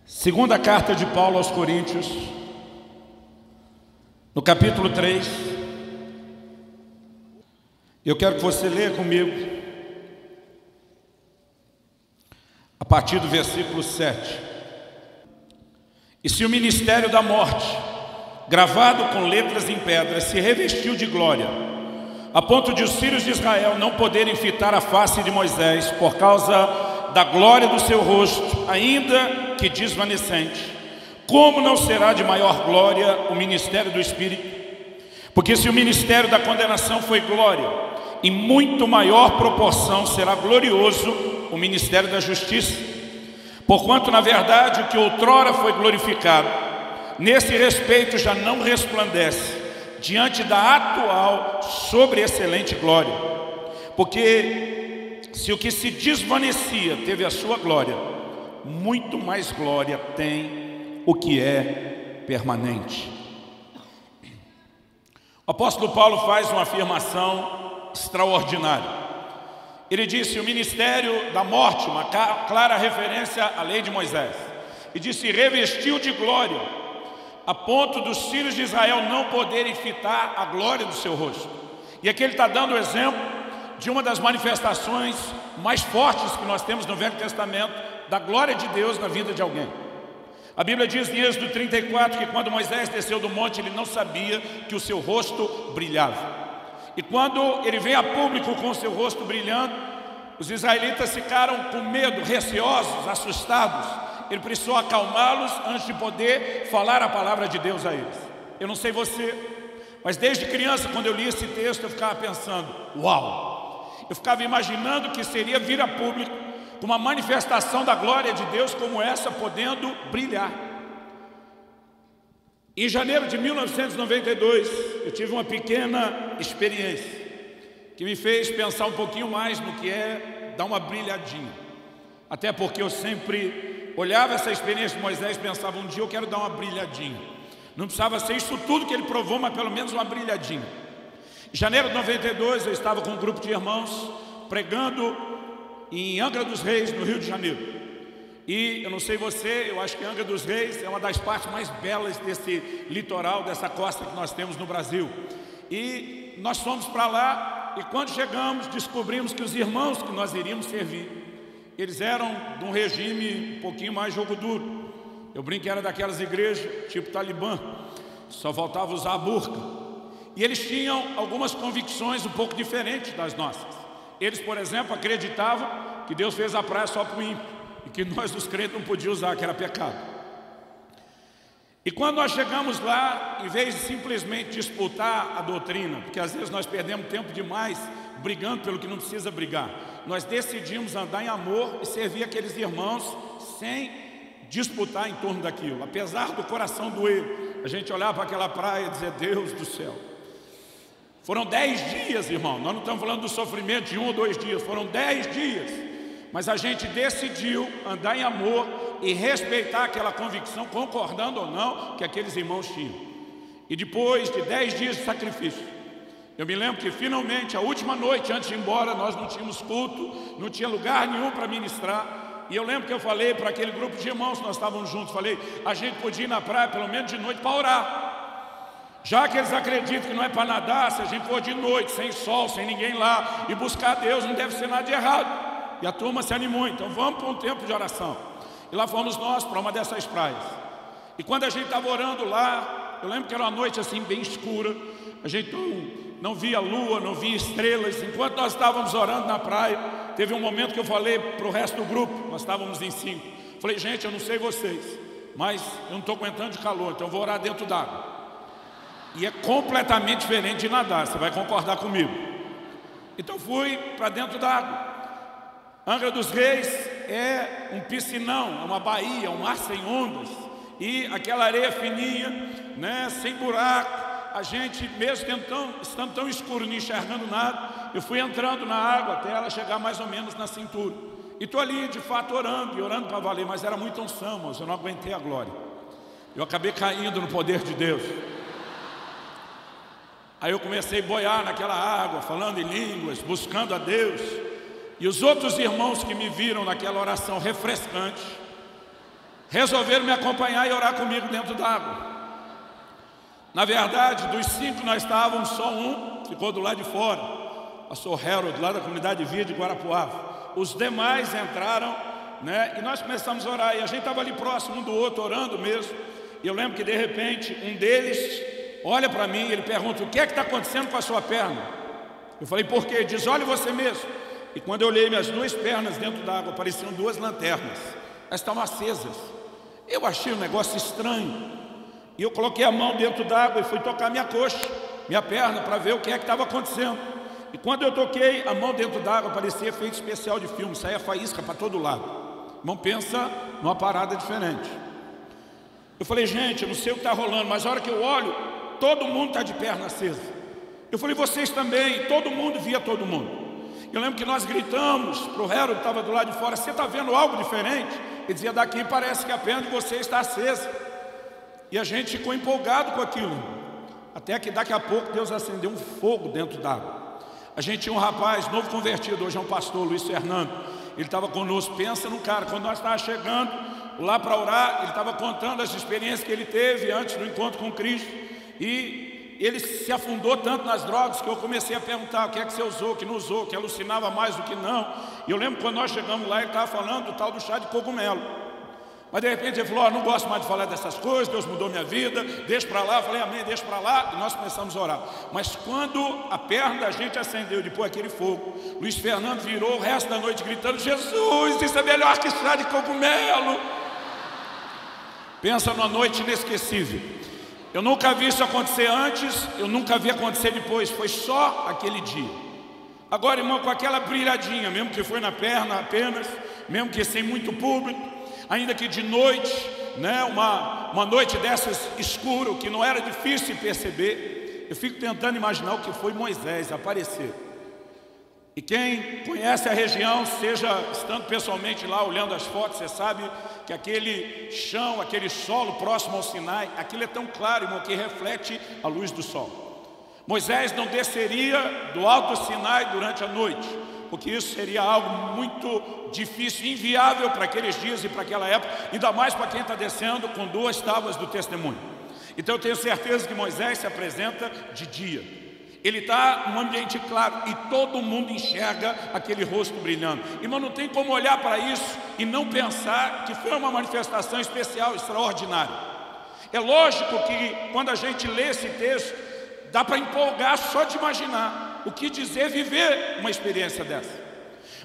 Segunda carta de Paulo aos Coríntios, no capítulo 3. Eu quero que você leia comigo a partir do versículo 7. E se o ministério da morte, gravado com letras em pedra, se revestiu de glória, a ponto de os filhos de Israel não poderem fitar a face de Moisés por causa da glória do seu rosto, ainda que desvanecente, como não será de maior glória o ministério do Espírito? Porque se o ministério da condenação foi glória, em muito maior proporção será glorioso o ministério da justiça. Porquanto, na verdade, o que outrora foi glorificado, nesse respeito já não resplandece diante da atual sobre-excelente glória. Porque se o que se desvanecia teve a sua glória, muito mais glória tem o que é permanente. O apóstolo Paulo faz uma afirmação extraordinária. Ele disse: o ministério da morte, uma clara referência à lei de Moisés, e disse: revestiu de glória, a ponto dos filhos de Israel não poderem fitar a glória do seu rosto. E aqui ele está dando o exemplo de uma das manifestações mais fortes que nós temos no Velho Testamento, da glória de Deus na vida de alguém. A Bíblia diz em Êxodo 34 que quando Moisés desceu do monte, ele não sabia que o seu rosto brilhava. E quando ele veio a público com o seu rosto brilhando, os israelitas ficaram com medo, receosos, assustados. Ele precisou acalmá-los antes de poder falar a palavra de Deus a eles. Eu não sei você, mas desde criança, quando eu li esse texto, eu ficava pensando: uau! Eu ficava imaginando que seria vir a público com uma manifestação da glória de Deus como essa, podendo brilhar. Em janeiro de 1992, eu tive uma pequena experiência que me fez pensar um pouquinho mais no que é dar uma brilhadinha. Até porque eu sempre olhava essa experiência de Moisés e pensava: um dia eu quero dar uma brilhadinha. Não precisava ser isso tudo que ele provou, mas pelo menos uma brilhadinha. Em janeiro de 92, eu estava com um grupo de irmãos pregando em Angra dos Reis, no Rio de Janeiro. E eu não sei você, eu acho que Angra dos Reis é uma das partes mais belas desse litoral, dessa costa que nós temos no Brasil. E nós fomos para lá, e quando chegamos, descobrimos que os irmãos que nós iríamos servir, eles eram de um regime um pouquinho mais jogo duro. Eu brinco que era daquelas igrejas tipo Talibã, só faltava usar a burca. E eles tinham algumas convicções um pouco diferentes das nossas. Eles, por exemplo, acreditavam que Deus fez a praia só para o ímpio, e que nós, os crentes, não podíamos usar, que era pecado. E quando nós chegamos lá, em vez de simplesmente disputar a doutrina, porque às vezes nós perdemos tempo demais brigando pelo que não precisa brigar, nós decidimos andar em amor e servir aqueles irmãos sem disputar em torno daquilo. Apesar do coração doer, a gente olhava para aquela praia e dizia: Deus do céu. Foram 10 dias, irmão. Nós não estamos falando do sofrimento de 1 ou 2 dias, foram 10 dias. Mas a gente decidiu andar em amor e respeitar aquela convicção, concordando ou não, que aqueles irmãos tinham. E depois de 10 dias de sacrifício, eu me lembro que finalmente, a última noite antes de ir embora, nós não tínhamos culto, não tinha lugar nenhum para ministrar. E eu lembro que eu falei para aquele grupo de irmãos que nós estávamos juntos, falei: a gente podia ir na praia pelo menos de noite para orar. Já que eles acreditam que não é para nadar, se a gente for de noite, sem sol, sem ninguém lá, e buscar a Deus, não deve ser nada de errado. E a turma se animou: então vamos para um tempo de oração. E lá fomos nós para uma dessas praias. E quando a gente estava orando lá, eu lembro que era uma noite assim bem escura, a gente não via lua, não via estrelas. Enquanto nós estávamos orando na praia, teve um momento que eu falei para o resto do grupo, nós estávamos em 5. Falei: gente, eu não sei vocês, mas eu não estou aguentando de calor, então eu vou orar dentro d'água. E é completamente diferente de nadar, você vai concordar comigo. Então fui para dentro d'água. Angra dos Reis é um piscinão, é uma baía, um mar sem ondas. E aquela areia fininha, né, sem buraco. A gente, mesmo estando tão escuro, não enxergando nada, eu fui entrando na água até ela chegar mais ou menos na cintura. E estou ali, de fato, orando, e orando para valer. Mas era muita unção, mas eu não aguentei a glória. Eu acabei caindo no poder de Deus. Aí eu comecei a boiar naquela água, falando em línguas, buscando a Deus. E os outros irmãos que me viram naquela oração refrescante, resolveram me acompanhar e orar comigo dentro d'água. Na verdade, dos 5 nós estávamos, só um ficou do lado de fora, pastor Harold, lá da comunidade de Vida de Guarapuava. Os demais entraram, né, e nós começamos a orar, e a gente estava ali próximo um do outro, orando mesmo. E eu lembro que de repente um deles olha para mim e ele pergunta: o que é que está acontecendo com a sua perna? Eu falei: por quê? Ele diz: olhe você mesmo. E quando eu olhei minhas 2 pernas dentro d'água, pareciam 2 lanternas, elas estavam acesas. Eu achei um negócio estranho, e eu coloquei a mão dentro d'água e fui tocar minha coxa, minha perna, para ver o que é que estava acontecendo. E quando eu toquei a mão dentro d'água, parecia efeito especial de filme, saía faísca para todo lado. Irmão, pensa numa parada diferente. Eu falei: gente, eu não sei o que está rolando, mas a hora que eu olho, todo mundo está de perna acesa. Eu falei: vocês também? Todo mundo via todo mundo. Eu lembro que nós gritamos para o Harold, que estava do lado de fora: você está vendo algo diferente? Ele dizia: daqui parece que a perna de você está acesa. E a gente ficou empolgado com aquilo, até que daqui a pouco Deus acendeu um fogo dentro d'água. A gente tinha um rapaz novo convertido, hoje é um pastor, Luiz Fernando. Ele estava conosco. Pensa num cara, quando nós estávamos chegando lá para orar, ele estava contando as experiências que ele teve antes do encontro com Cristo. E ele se afundou tanto nas drogas que eu comecei a perguntar: o que é que você usou, o que não usou, que alucinava mais do que não. E eu lembro quando nós chegamos lá, ele estava falando do tal do chá de cogumelo. Mas de repente ele falou: não gosto mais de falar dessas coisas, Deus mudou minha vida, deixa para lá. Eu falei: amém, deixa para lá. E nós começamos a orar. Mas quando a perna da gente acendeu de pôr aquele fogo, Luiz Fernando virou o resto da noite gritando: Jesus, isso é melhor que chá de cogumelo. Pensa numa noite inesquecível. Eu nunca vi isso acontecer antes, eu nunca vi acontecer depois, foi só aquele dia. Agora, irmão, com aquela brilhadinha, mesmo que foi na perna apenas, mesmo que sem muito público, ainda que de noite, né, uma noite dessas escuro, que não era difícil perceber, eu fico tentando imaginar o que foi Moisés aparecer. E quem conhece a região, seja estando pessoalmente lá, olhando as fotos, você sabe que aquele chão, aquele solo próximo ao Sinai, aquilo é tão claro, irmão, que reflete a luz do sol. Moisés não desceria do alto Sinai durante a noite, porque isso seria algo muito difícil, inviável para aqueles dias e para aquela época, ainda mais para quem está descendo com 2 tábuas do testemunho. Então eu tenho certeza que Moisés se apresenta de dia. Ele está num ambiente claro e todo mundo enxerga aquele rosto brilhando. Irmão, não tem como olhar para isso e não pensar que foi uma manifestação especial, extraordinária. É lógico que quando a gente lê esse texto, dá para empolgar só de imaginar o que dizer viver uma experiência dessa.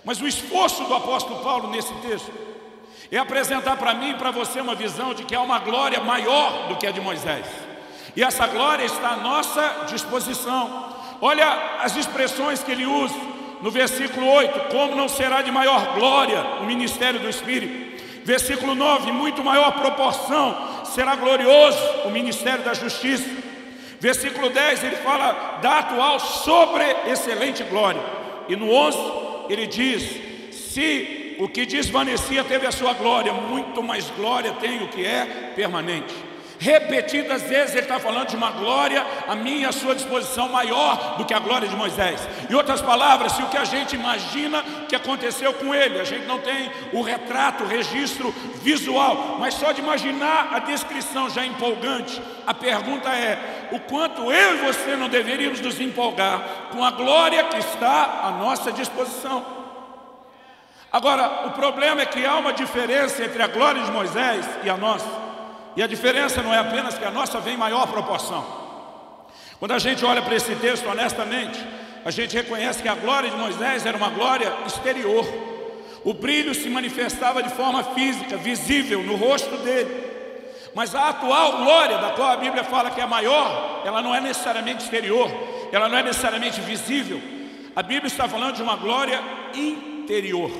Mas o esforço do apóstolo Paulo nesse texto é apresentar para mim e para você uma visão de que há uma glória maior do que a de Moisés. E essa glória está à nossa disposição. Olha as expressões que ele usa no versículo 8: como não será de maior glória o ministério do Espírito. Versículo 9: muito maior proporção será glorioso o ministério da justiça. Versículo 10, ele fala da atual sobre excelente glória. E no 11, ele diz: se o que desvanecia teve a sua glória, muito mais glória tem o que é permanente. Repetidas vezes ele está falando de uma glória a minha e a sua disposição maior do que a glória de Moisés. Em outras palavras, se o que a gente imagina que aconteceu com ele, a gente não tem o retrato, o registro visual, mas só de imaginar a descrição já empolgante, a pergunta é: o quanto eu e você não deveríamos nos empolgar com a glória que está à nossa disposição? Agora, o problema é que há uma diferença entre a glória de Moisés e a nossa. E a diferença não é apenas que a nossa vem em maior proporção. Quando a gente olha para esse texto honestamente, a gente reconhece que a glória de Moisés era uma glória exterior. O brilho se manifestava de forma física, visível no rosto dele. Mas a atual glória, da qual a Bíblia fala que é maior, ela não é necessariamente exterior, ela não é necessariamente visível. A Bíblia está falando de uma glória interior.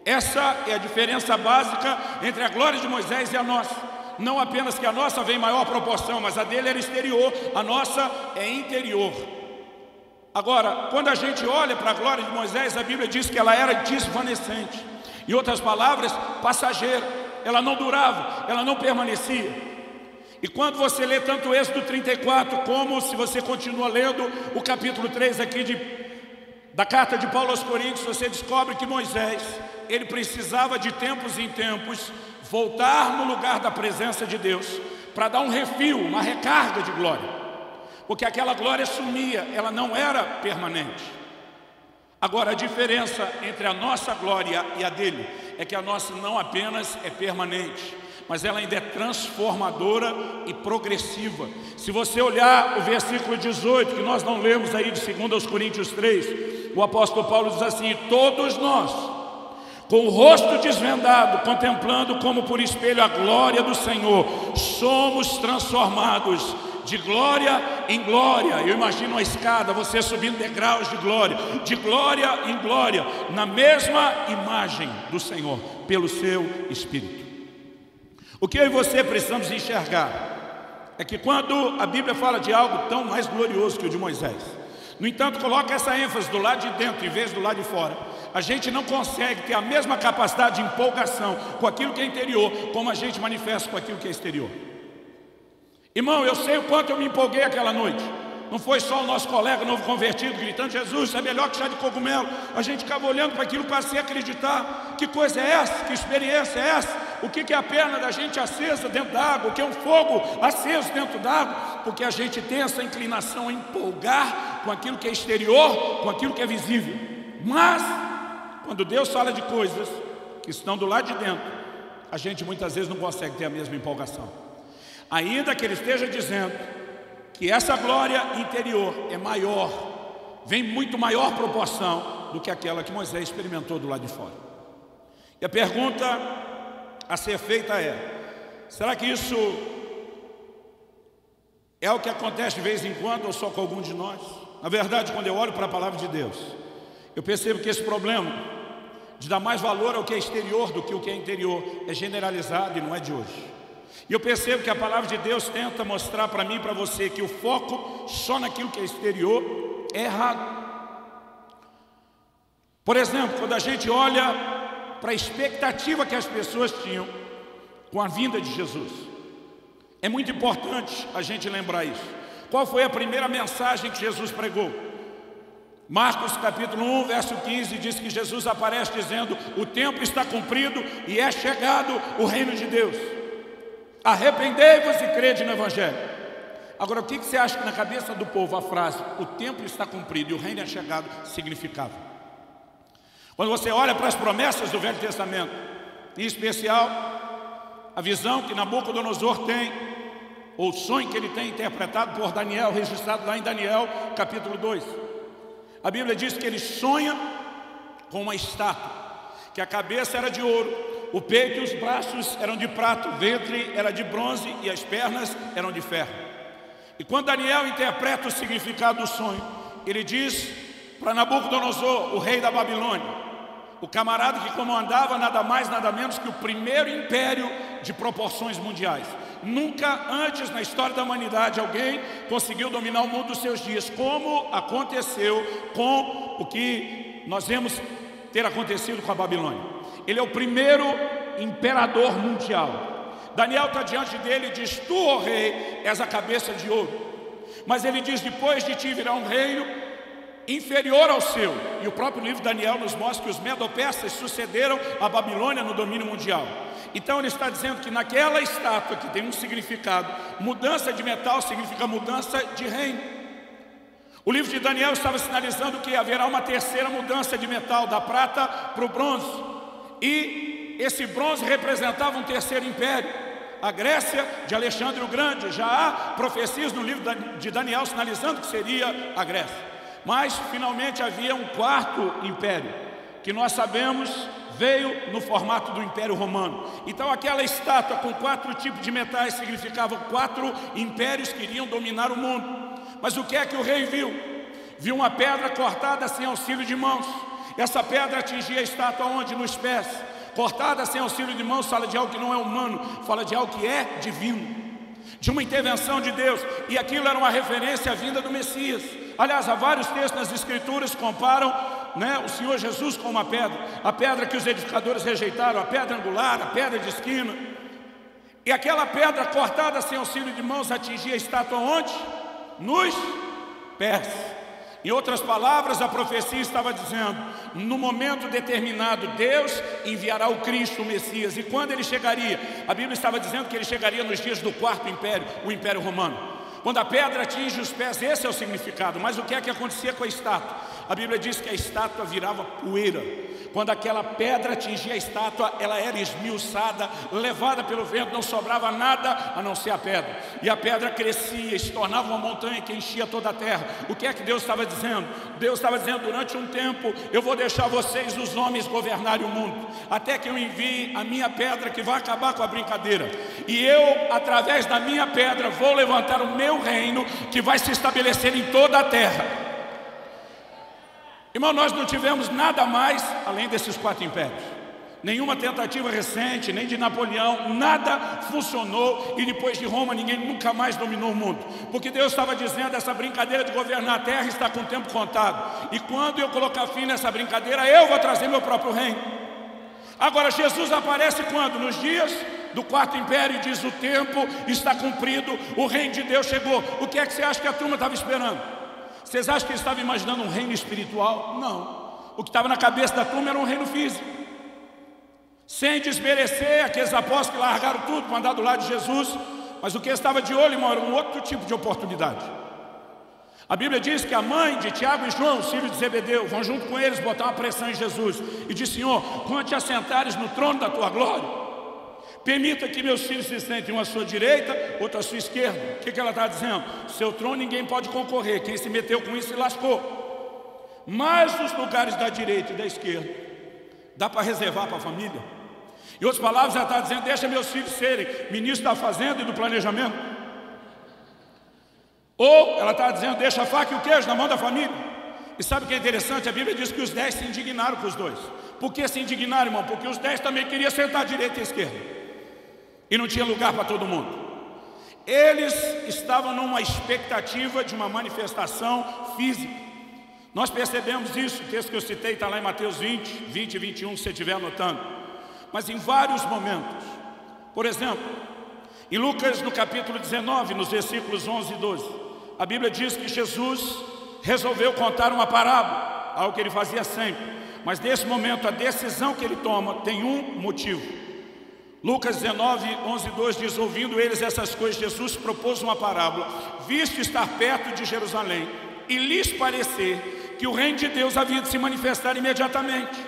Essa é a diferença básica entre a glória de Moisés e a nossa. Não apenas que a nossa vem em maior proporção, mas a dele era exterior, a nossa é interior. Agora, quando a gente olha para a glória de Moisés, a Bíblia diz que ela era desvanecente. Em outras palavras, passageira. Ela não durava, ela não permanecia. E quando você lê tanto o Êxodo 34, como se você continua lendo o capítulo 3 aqui da carta de Paulo aos Coríntios, você descobre que Moisés, ele precisava de tempos em tempos voltar no lugar da presença de Deus para dar um refil, uma recarga de glória, porque aquela glória sumia, ela não era permanente. Agora, a diferença entre a nossa glória e a dele é que a nossa não apenas é permanente, mas ela ainda é transformadora e progressiva. Se você olhar o versículo 18, que nós não lemos aí de 2 Coríntios 3, o apóstolo Paulo diz assim: todos nós, com o rosto desvendado, contemplando como por espelho a glória do Senhor, somos transformados de glória em glória. Eu imagino uma escada, você subindo degraus de glória em glória, na mesma imagem do Senhor, pelo seu Espírito. O que eu e você precisamos enxergar é que quando a Bíblia fala de algo tão mais glorioso que o de Moisés, no entanto, coloca essa ênfase do lado de dentro em vez do lado de fora, a gente não consegue ter a mesma capacidade de empolgação com aquilo que é interior, como a gente manifesta com aquilo que é exterior. Irmão, eu sei o quanto eu me empolguei aquela noite. Não foi só o nosso colega novo convertido gritando: Jesus, é melhor que chá de cogumelo. A gente ficava olhando para aquilo, passei a acreditar. Que coisa é essa? Que experiência é essa? O que é a perna da gente acesa dentro d'água? O que é um fogo aceso dentro d'água? Porque a gente tem essa inclinação a empolgar com aquilo que é exterior, com aquilo que é visível. Mas, quando Deus fala de coisas que estão do lado de dentro, a gente muitas vezes não consegue ter a mesma empolgação. Ainda que Ele esteja dizendo que essa glória interior é maior, vem muito maior proporção do que aquela que Moisés experimentou do lado de fora. E a pergunta a ser feita é: será que isso é o que acontece de vez em quando ou só com algum de nós? Na verdade, quando eu olho para a palavra de Deus, eu percebo que esse problema de dar mais valor ao que é exterior do que o que é interior é generalizado e não é de hoje. E eu percebo que a palavra de Deus tenta mostrar para mim e para você que o foco só naquilo que é exterior é errado. Por exemplo, quando a gente olha para a expectativa que as pessoas tinham com a vinda de Jesus, é muito importante a gente lembrar isso. Qual foi a primeira mensagem que Jesus pregou? Marcos capítulo 1, verso 15, diz que Jesus aparece dizendo: o tempo está cumprido e é chegado o reino de Deus. Arrependei-vos e crede no Evangelho. Agora, o que você acha que na cabeça do povo a frase "o tempo está cumprido e o reino é chegado" significava? Quando você olha para as promessas do Velho Testamento, em especial a visão que Nabucodonosor tem, ou o sonho que ele tem interpretado por Daniel, registrado lá em Daniel capítulo 2, a Bíblia diz que ele sonha com uma estátua, que a cabeça era de ouro, o peito e os braços eram de prata, o ventre era de bronze e as pernas eram de ferro. E quando Daniel interpreta o significado do sonho, ele diz para Nabucodonosor, o rei da Babilônia, o camarada que comandava nada mais, nada menos que o primeiro império de proporções mundiais. Nunca antes na história da humanidade alguém conseguiu dominar o mundo dos seus dias, como aconteceu com o que nós vemos ter acontecido com a Babilônia. Ele é o primeiro imperador mundial. Daniel está diante dele e diz: tu, ó rei, és a cabeça de ouro. Mas ele diz: depois de ti virá um reino inferior ao seu. E o próprio livro de Daniel nos mostra que os medo-persas sucederam a Babilônia no domínio mundial. Então ele está dizendo que naquela estátua que tem um significado, mudança de metal significa mudança de reino. O livro de Daniel estava sinalizando que haverá uma terceira mudança de metal, da prata para o bronze. E esse bronze representava um terceiro império, a Grécia de Alexandre o Grande. Já há profecias no livro de Daniel sinalizando que seria a Grécia. Mas finalmente havia um quarto império, que nós sabemos veio no formato do Império Romano. Então aquela estátua com 4 tipos de metais significava 4 impérios que iriam dominar o mundo. Mas o que é que o rei viu? Viu uma pedra cortada sem auxílio de mãos. Essa pedra atingia a estátua onde? Nos pés. Cortada sem auxílio de mãos fala de algo que não é humano, fala de algo que é divino, de uma intervenção de Deus. E aquilo era uma referência à vinda do Messias. Aliás, há vários textos nas Escrituras que comparam, o Senhor Jesus com uma pedra. A pedra que os edificadores rejeitaram, a pedra angular, a pedra de esquina. E aquela pedra cortada sem auxílio de mãos atingia a estátua onde? Nos pés. Em outras palavras, a profecia estava dizendo, no momento determinado, Deus enviará o Cristo, o Messias. E quando ele chegaria? A Bíblia estava dizendo que ele chegaria nos dias do quarto império, o Império Romano. Quando a pedra atinge os pés, esse é o significado. Mas o que é que acontecia com a estátua? A Bíblia diz que a estátua virava poeira. Quando aquela pedra atingia a estátua, ela era esmiuçada, levada pelo vento, não sobrava nada a não ser a pedra. E a pedra crescia, se tornava uma montanha que enchia toda a terra. O que é que Deus estava dizendo? Deus estava dizendo, durante um tempo, eu vou deixar vocês, os homens, governarem o mundo, até que eu envie a minha pedra, que vai acabar com a brincadeira. E eu, através da minha pedra, vou levantar o meu reino, que vai se estabelecer em toda a terra. Irmão, nós não tivemos nada mais além desses 4 impérios. Nenhuma tentativa recente, nem de Napoleão, nada funcionou. E depois de Roma, ninguém nunca mais dominou o mundo. Porque Deus estava dizendo, essa brincadeira de governar a terra está com o tempo contado. E quando eu colocar fim nessa brincadeira, eu vou trazer meu próprio reino. Agora, Jesus aparece quando? Nos dias do 4º império, e diz, o tempo está cumprido, o reino de Deus chegou. O que é que você acha que a turma estava esperando? Vocês acham que eles estavam imaginando um reino espiritual? Não. O que estava na cabeça da turma era um reino físico. Sem desmerecer aqueles apóstolos que largaram tudo para andar do lado de Jesus. Mas o que estava de olho, irmão, era um outro tipo de oportunidade. A Bíblia diz que a mãe de Tiago e João, os filhos de Zebedeu, vão junto com eles botar uma pressão em Jesus. E diz, Senhor, quando te assentares no trono da tua glória, permita que meus filhos se sentem um à sua direita, outro à sua esquerda. O que ela está dizendo? Seu trono ninguém pode concorrer. Quem se meteu com isso se lascou. Mas os lugares da direita e da esquerda dá para reservar para a família. Em outras palavras, ela está dizendo, deixa meus filhos serem ministros da fazenda e do planejamento. Ou ela está dizendo, deixa a faca e o queijo na mão da família. E sabe o que é interessante? A Bíblia diz que os 10 se indignaram com os dois. Por que se indignaram, irmão? Porque os 10 também queriam sentar à direita e à esquerda. E não tinha lugar para todo mundo. Eles estavam numa expectativa de uma manifestação física. Nós percebemos isso, o texto que eu citei está lá em Mateus 20 e 21, se você estiver anotando. Mas em vários momentos. Por exemplo, em Lucas no capítulo 19, nos versículos 11 e 12, a Bíblia diz que Jesus resolveu contar uma parábola, algo que ele fazia sempre. Mas nesse momento a decisão que ele toma tem um motivo. Lucas 19, 11 e 2 diz, ouvindo eles essas coisas, Jesus propôs uma parábola, visto estar perto de Jerusalém, e lhes parecer que o reino de Deus havia de se manifestar imediatamente.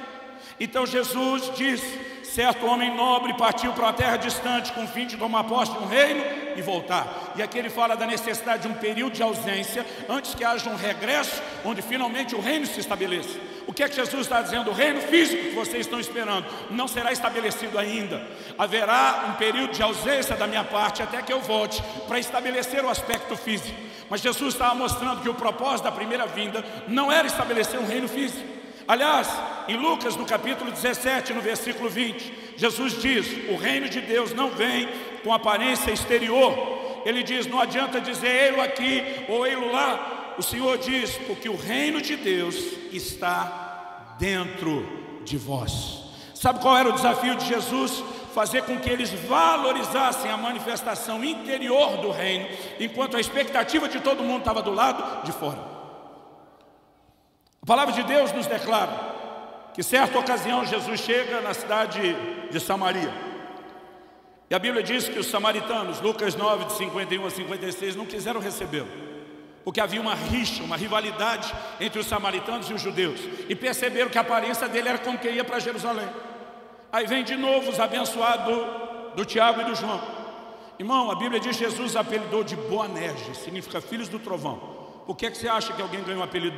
Então Jesus disse, certo homem nobre partiu para uma terra distante com o fim de tomar posse de um reino e voltar. E aqui ele fala da necessidade de um período de ausência, antes que haja um regresso, onde finalmente o reino se estabeleça. O que é que Jesus está dizendo? O reino físico que vocês estão esperando não será estabelecido ainda. Haverá um período de ausência da minha parte até que eu volte para estabelecer o aspecto físico. Mas Jesus estava mostrando que o propósito da primeira vinda não era estabelecer um reino físico. Aliás, em Lucas no capítulo 17, no versículo 20, Jesus diz, o reino de Deus não vem com aparência exterior. Ele diz, não adianta dizer ei-lo aqui ou ei-lo lá. O Senhor diz, porque o reino de Deus está dentro de vós. Sabe qual era o desafio de Jesus? Fazer com que eles valorizassem a manifestação interior do reino, enquanto a expectativa de todo mundo estava do lado de fora. A palavra de Deus nos declara que certa ocasião Jesus chega na cidade de Samaria. E a Bíblia diz que os samaritanos, Lucas 9, de 51 a 56, não quiseram recebê-lo. Porque havia uma rixa, uma rivalidade entre os samaritanos e os judeus. E perceberam que a aparência dele era como que ia para Jerusalém. Aí vem de novo os abençoados do Tiago e do João. Irmão, a Bíblia diz que Jesus apelidou de Boanerges, significa filhos do trovão. Por que você acha que alguém ganhou o apelido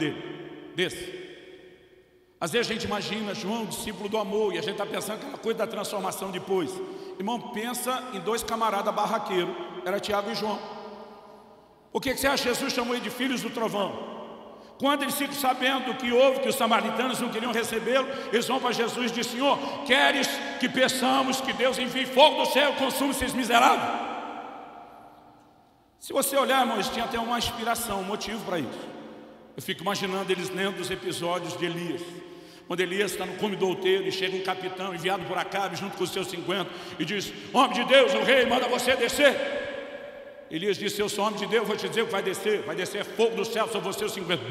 desse? Às vezes a gente imagina João, discípulo do amor, e a gente está pensando aquela coisa da transformação depois. Irmão, pensa em 2 camaradas barraqueiros, era Tiago e João. Por que você acha que Jesus chamou ele de filhos do trovão? Quando eles ficam sabendo que houve, que os samaritanos não queriam recebê-lo, eles vão para Jesus e dizem, Senhor, queres que peçamos que Deus envie fogo do céu e consuma esses miseráveis? Se você olhar, irmão, eles tinham até uma inspiração, um motivo para isso. Eu fico imaginando eles lendo os episódios de Elias. Quando Elias está no cume do outeiro e chega um capitão enviado por Acabe junto com os seus 50 e diz, homem de Deus, o rei manda você descer. Elias disse, eu sou homem de Deus, vou te dizer o que vai descer fogo do céu sobre você, os 50.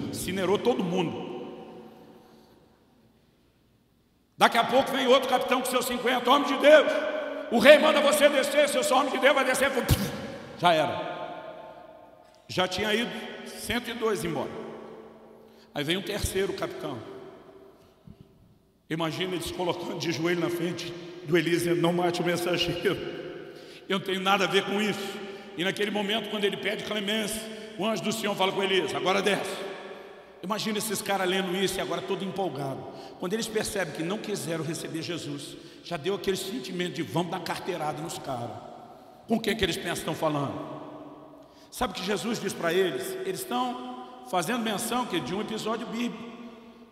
incinerou todo mundo. Daqui a pouco vem outro capitão com seus 50, homem de Deus, o rei manda você descer, seu homem de Deus vai descer, já era. Já tinha ido 102 embora. Aí vem um terceiro capitão. Imagina eles colocando de joelho na frente do Elias, dizendo: não mate o mensageiro, eu não tenho nada a ver com isso. E naquele momento, quando ele pede clemência, o anjo do Senhor fala com Elias: agora desce. Imagina esses caras lendo isso e agora todo empolgado. Quando eles percebem que não quiseram receber Jesus, já deu aquele sentimento de vamos dar carteirada nos caras. Com quem que eles pensam que estão falando? Sabe o que Jesus diz para eles? Eles estão fazendo menção de um episódio bíblico.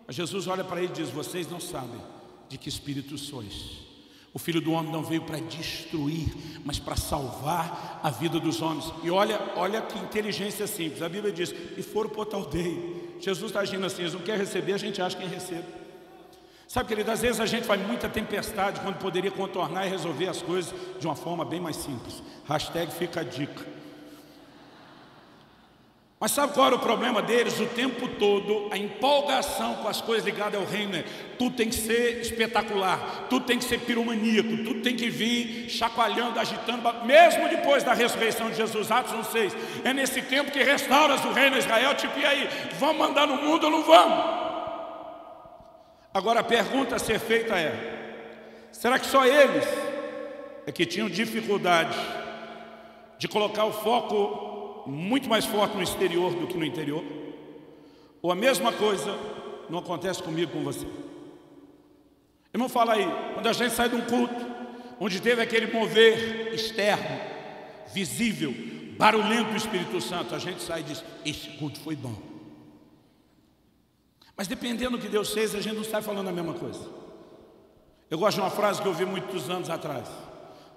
Mas Jesus olha para ele e diz: vocês não sabem de que espírito sois. O Filho do Homem não veio para destruir, mas para salvar a vida dos homens. E olha que inteligência simples. A Bíblia diz: e foram para outra aldeia. Jesus está agindo assim: eles não querem receber, a gente acha quem recebe. Sabe, querido, às vezes a gente faz muita tempestade quando poderia contornar e resolver as coisas de uma forma bem mais simples. Hashtag fica a dica. Mas sabe qual era o problema deles? O tempo todo, a empolgação com as coisas ligadas ao reino, tudo tem que ser espetacular, tudo tem que ser piromaníaco, tudo tem que vir chacoalhando, agitando, mesmo depois da ressurreição de Jesus. Atos 1:6, é nesse tempo que restauras o reino de Israel. Tipo, e aí, vamos mandar no mundo ou não vamos? Agora a pergunta a ser feita é: será que só eles é que tinham dificuldade de colocar o foco muito mais forte no exterior do que no interior? Ou a mesma coisa não acontece comigo, com você? Irmão, fala aí, quando a gente sai de um culto onde teve aquele mover externo, visível, barulhento do Espírito Santo, a gente sai e diz: esse culto foi bom. Mas dependendo do que Deus fez, a gente não sai falando a mesma coisa. Eu gosto de uma frase que eu ouvi muitos anos atrás: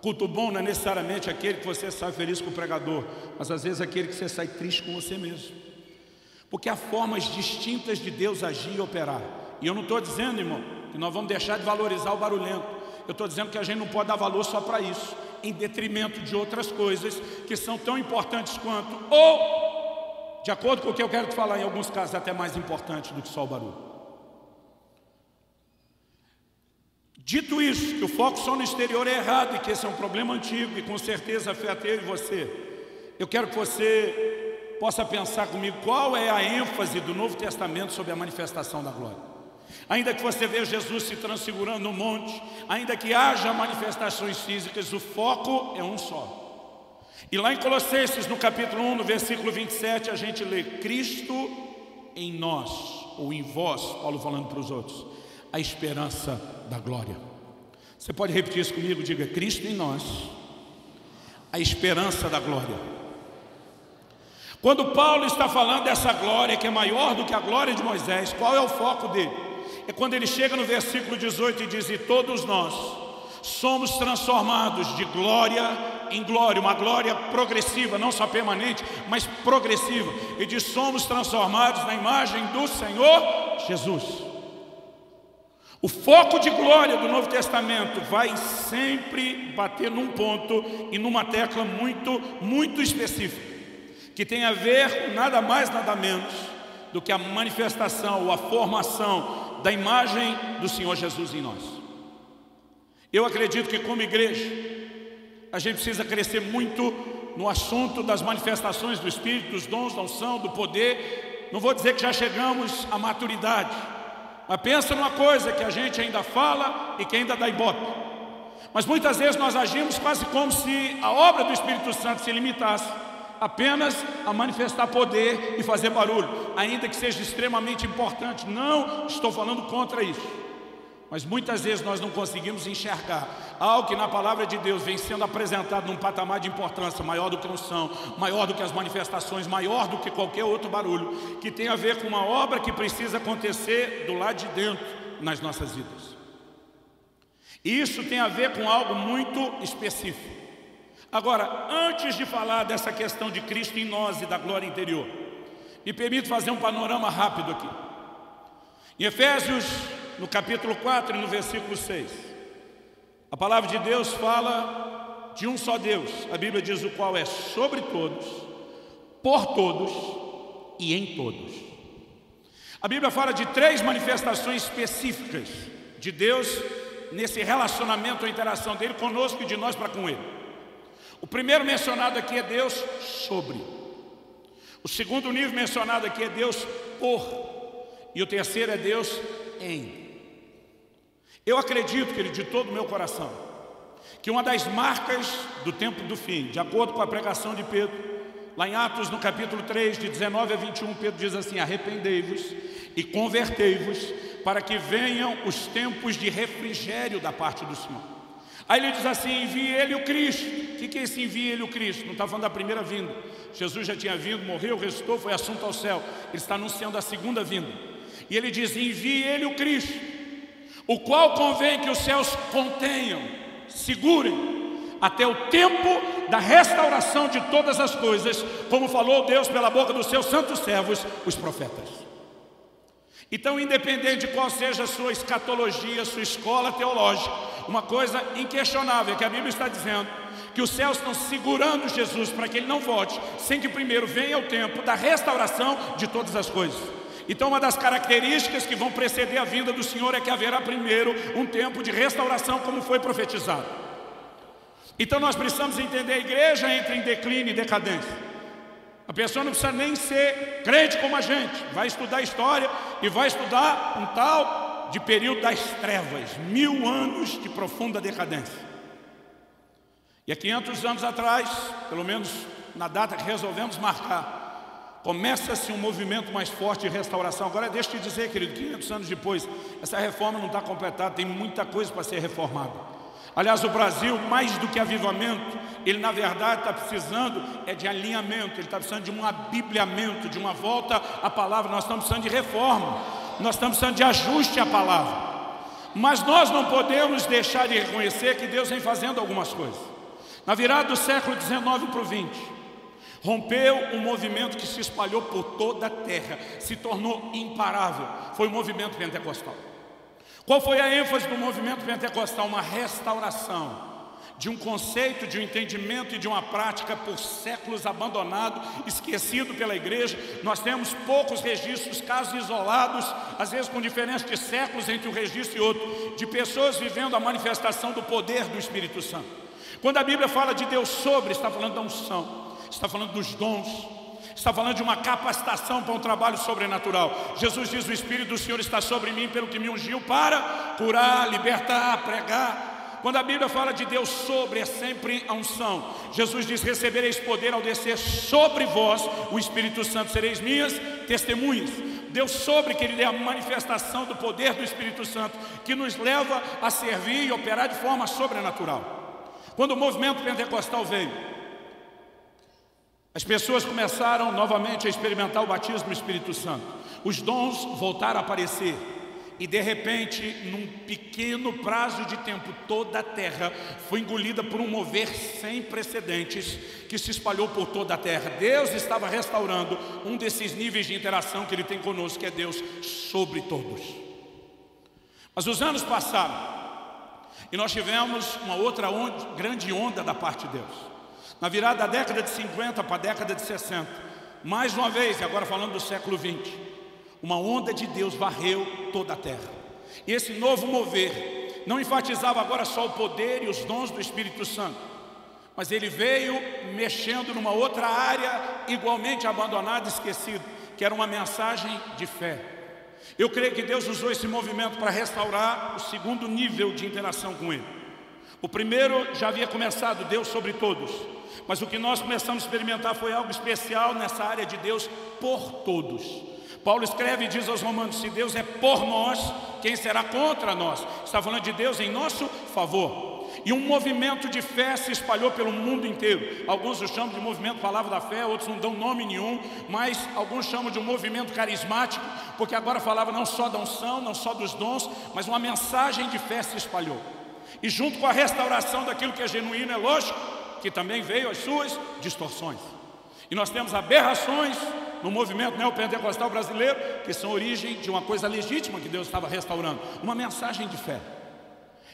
culto bom não é necessariamente aquele que você sai feliz com o pregador, mas às vezes aquele que você sai triste com você mesmo. Porque há formas distintas de Deus agir e operar. E eu não estou dizendo, irmão, que nós vamos deixar de valorizar o barulhento. Eu estou dizendo que a gente não pode dar valor só para isso, em detrimento de outras coisas que são tão importantes quanto, ou, de acordo com o que eu quero te falar, em alguns casos até mais importante do que só o barulho. Dito isso, que o foco só no exterior é errado e que esse é um problema antigo e com certeza afeta eu e você, eu quero que você possa pensar comigo qual é a ênfase do Novo Testamento sobre a manifestação da glória. Ainda que você veja Jesus se transfigurando no monte, ainda que haja manifestações físicas, o foco é um só. E lá em Colossenses, no capítulo 1, no versículo 27, a gente lê: Cristo em nós, ou em vós, Paulo falando para os outros, a esperança da glória. Você pode repetir isso comigo? Diga: Cristo em nós, a esperança da glória. Quando Paulo está falando dessa glória que é maior do que a glória de Moisés, qual é o foco dele? É quando ele chega no versículo 18 e diz: e todos nós somos transformados de glória em glória, uma glória progressiva, não só permanente, mas progressiva. E diz: somos transformados na imagem do Senhor Jesus. O foco de glória do Novo Testamento vai sempre bater num ponto e numa tecla muito específica, que tem a ver com nada mais, nada menos do que a manifestação ou a formação da imagem do Senhor Jesus em nós. Eu acredito que como igreja, a gente precisa crescer muito no assunto das manifestações do Espírito, dos dons, da unção, do poder. Não vou dizer que já chegamos à maturidade, mas pensa numa coisa que a gente ainda fala e que ainda dá ibope. Mas muitas vezes nós agimos quase como se a obra do Espírito Santo se limitasse apenas a manifestar poder e fazer barulho, ainda que seja extremamente importante. Não estou falando contra isso, mas muitas vezes nós não conseguimos enxergar algo que na palavra de Deus vem sendo apresentado num patamar de importância maior do que a unção, maior do que as manifestações, maior do que qualquer outro barulho, que tem a ver com uma obra que precisa acontecer do lado de dentro nas nossas vidas. E isso tem a ver com algo muito específico. Agora, antes de falar dessa questão de Cristo em nós e da glória interior, me permito fazer um panorama rápido aqui. Em Efésios, no capítulo 4 e no versículo 6, a palavra de Deus fala de um só Deus. A Bíblia diz: o qual é sobre todos, por todos e em todos. A Bíblia fala de 3 manifestações específicas de Deus nesse relacionamento, a interação dele conosco e de nós para com ele. O primeiro mencionado aqui é Deus sobre. O segundo nível mencionado aqui é Deus por. E o terceiro é Deus em. Eu acredito, querido, de todo o meu coração, que uma das marcas do tempo do fim, de acordo com a pregação de Pedro, lá em Atos, no capítulo 3, de 19 a 21, Pedro diz assim: arrependei-vos e convertei-vos, para que venham os tempos de refrigério da parte do Senhor. Aí ele diz assim: envie ele o Cristo. O que é esse envie ele o Cristo? Não está falando da primeira vinda. Jesus já tinha vindo, morreu, ressuscitou, foi assunto ao céu. Ele está anunciando a segunda vinda. E ele diz: envie ele o Cristo, o qual convém que os céus contenham, segurem, até o tempo da restauração de todas as coisas, como falou Deus pela boca dos seus santos servos, os profetas. Então, independente de qual seja a sua escatologia, sua escola teológica, uma coisa inquestionável é que a Bíblia está dizendo que os céus estão segurando Jesus para que ele não volte, sem que primeiro venha o tempo da restauração de todas as coisas. Então, uma das características que vão preceder a vinda do Senhor é que haverá primeiro um tempo de restauração, como foi profetizado. Então, nós precisamos entender: a igreja entra em declínio e decadência. A pessoa não precisa nem ser crente como a gente, vai estudar história e vai estudar um tal de período das trevas, 1000 anos de profunda decadência. E há 500 anos atrás, pelo menos na data que resolvemos marcar, começa-se um movimento mais forte de restauração. Agora deixa eu te dizer, querido, 500 anos depois, essa reforma não está completada, tem muita coisa para ser reformada. Aliás, o Brasil, mais do que avivamento, ele na verdade está precisando de alinhamento, ele está precisando de um abibliamento, de uma volta à palavra. Nós estamos precisando de reforma, nós estamos precisando de ajuste à palavra. Mas nós não podemos deixar de reconhecer que Deus vem fazendo algumas coisas. Na virada do século XIX para o XX, rompeu um movimento que se espalhou por toda a terra, se tornou imparável, foi o movimento pentecostal. Qual foi a ênfase do movimento pentecostal? Uma restauração de um conceito, de um entendimento e de uma prática por séculos abandonado, esquecido pela igreja. Nós temos poucos registros, casos isolados, às vezes com diferença de séculos entre um registro e outro, de pessoas vivendo a manifestação do poder do Espírito Santo. Quando a Bíblia fala de Deus sobre, está falando da unção, está falando dos dons, está falando de uma capacitação para um trabalho sobrenatural. Jesus diz: o Espírito do Senhor está sobre mim, pelo que me ungiu para curar, libertar, pregar. Quando a Bíblia fala de Deus sobre, é sempre a unção. Jesus diz: recebereis poder ao descer sobre vós o Espírito Santo, sereis minhas testemunhas. Deus sobre, querido, é a manifestação do poder do Espírito Santo, que nos leva a servir e operar de forma sobrenatural. Quando o movimento pentecostal veio, as pessoas começaram novamente a experimentar o batismo do Espírito Santo. Os dons voltaram a aparecer. E de repente, num pequeno prazo de tempo, toda a terra foi engolida por um mover sem precedentes que se espalhou por toda a terra. Deus estava restaurando um desses níveis de interação que Ele tem conosco, que é Deus sobre todos. Mas os anos passaram e nós tivemos uma outra grande onda da parte de Deus. Na virada da década de 50 para a década de 60, mais uma vez, e agora falando do século 20, uma onda de Deus varreu toda a terra. E esse novo mover não enfatizava agora só o poder e os dons do Espírito Santo, mas ele veio mexendo numa outra área igualmente abandonada e esquecida, que era uma mensagem de fé. Eu creio que Deus usou esse movimento para restaurar o segundo nível de interação com Ele. O primeiro já havia começado, Deus sobre todos. Mas o que nós começamos a experimentar foi algo especial nessa área de Deus por todos. Paulo escreve e diz aos Romanos: se Deus é por nós, quem será contra nós? Está falando de Deus em nosso favor. E um movimento de fé se espalhou pelo mundo inteiro. Alguns o chamam de movimento Palavra da Fé, outros não dão nome nenhum, mas alguns chamam de um movimento carismático, porque agora falava não só da unção, não só dos dons, mas uma mensagem de fé se espalhou. E junto com a restauração daquilo que é genuíno, é lógico que também veio as suas distorções. E nós temos aberrações no movimento neopentecostal brasileiro, que são origem de uma coisa legítima que Deus estava restaurando, uma mensagem de fé.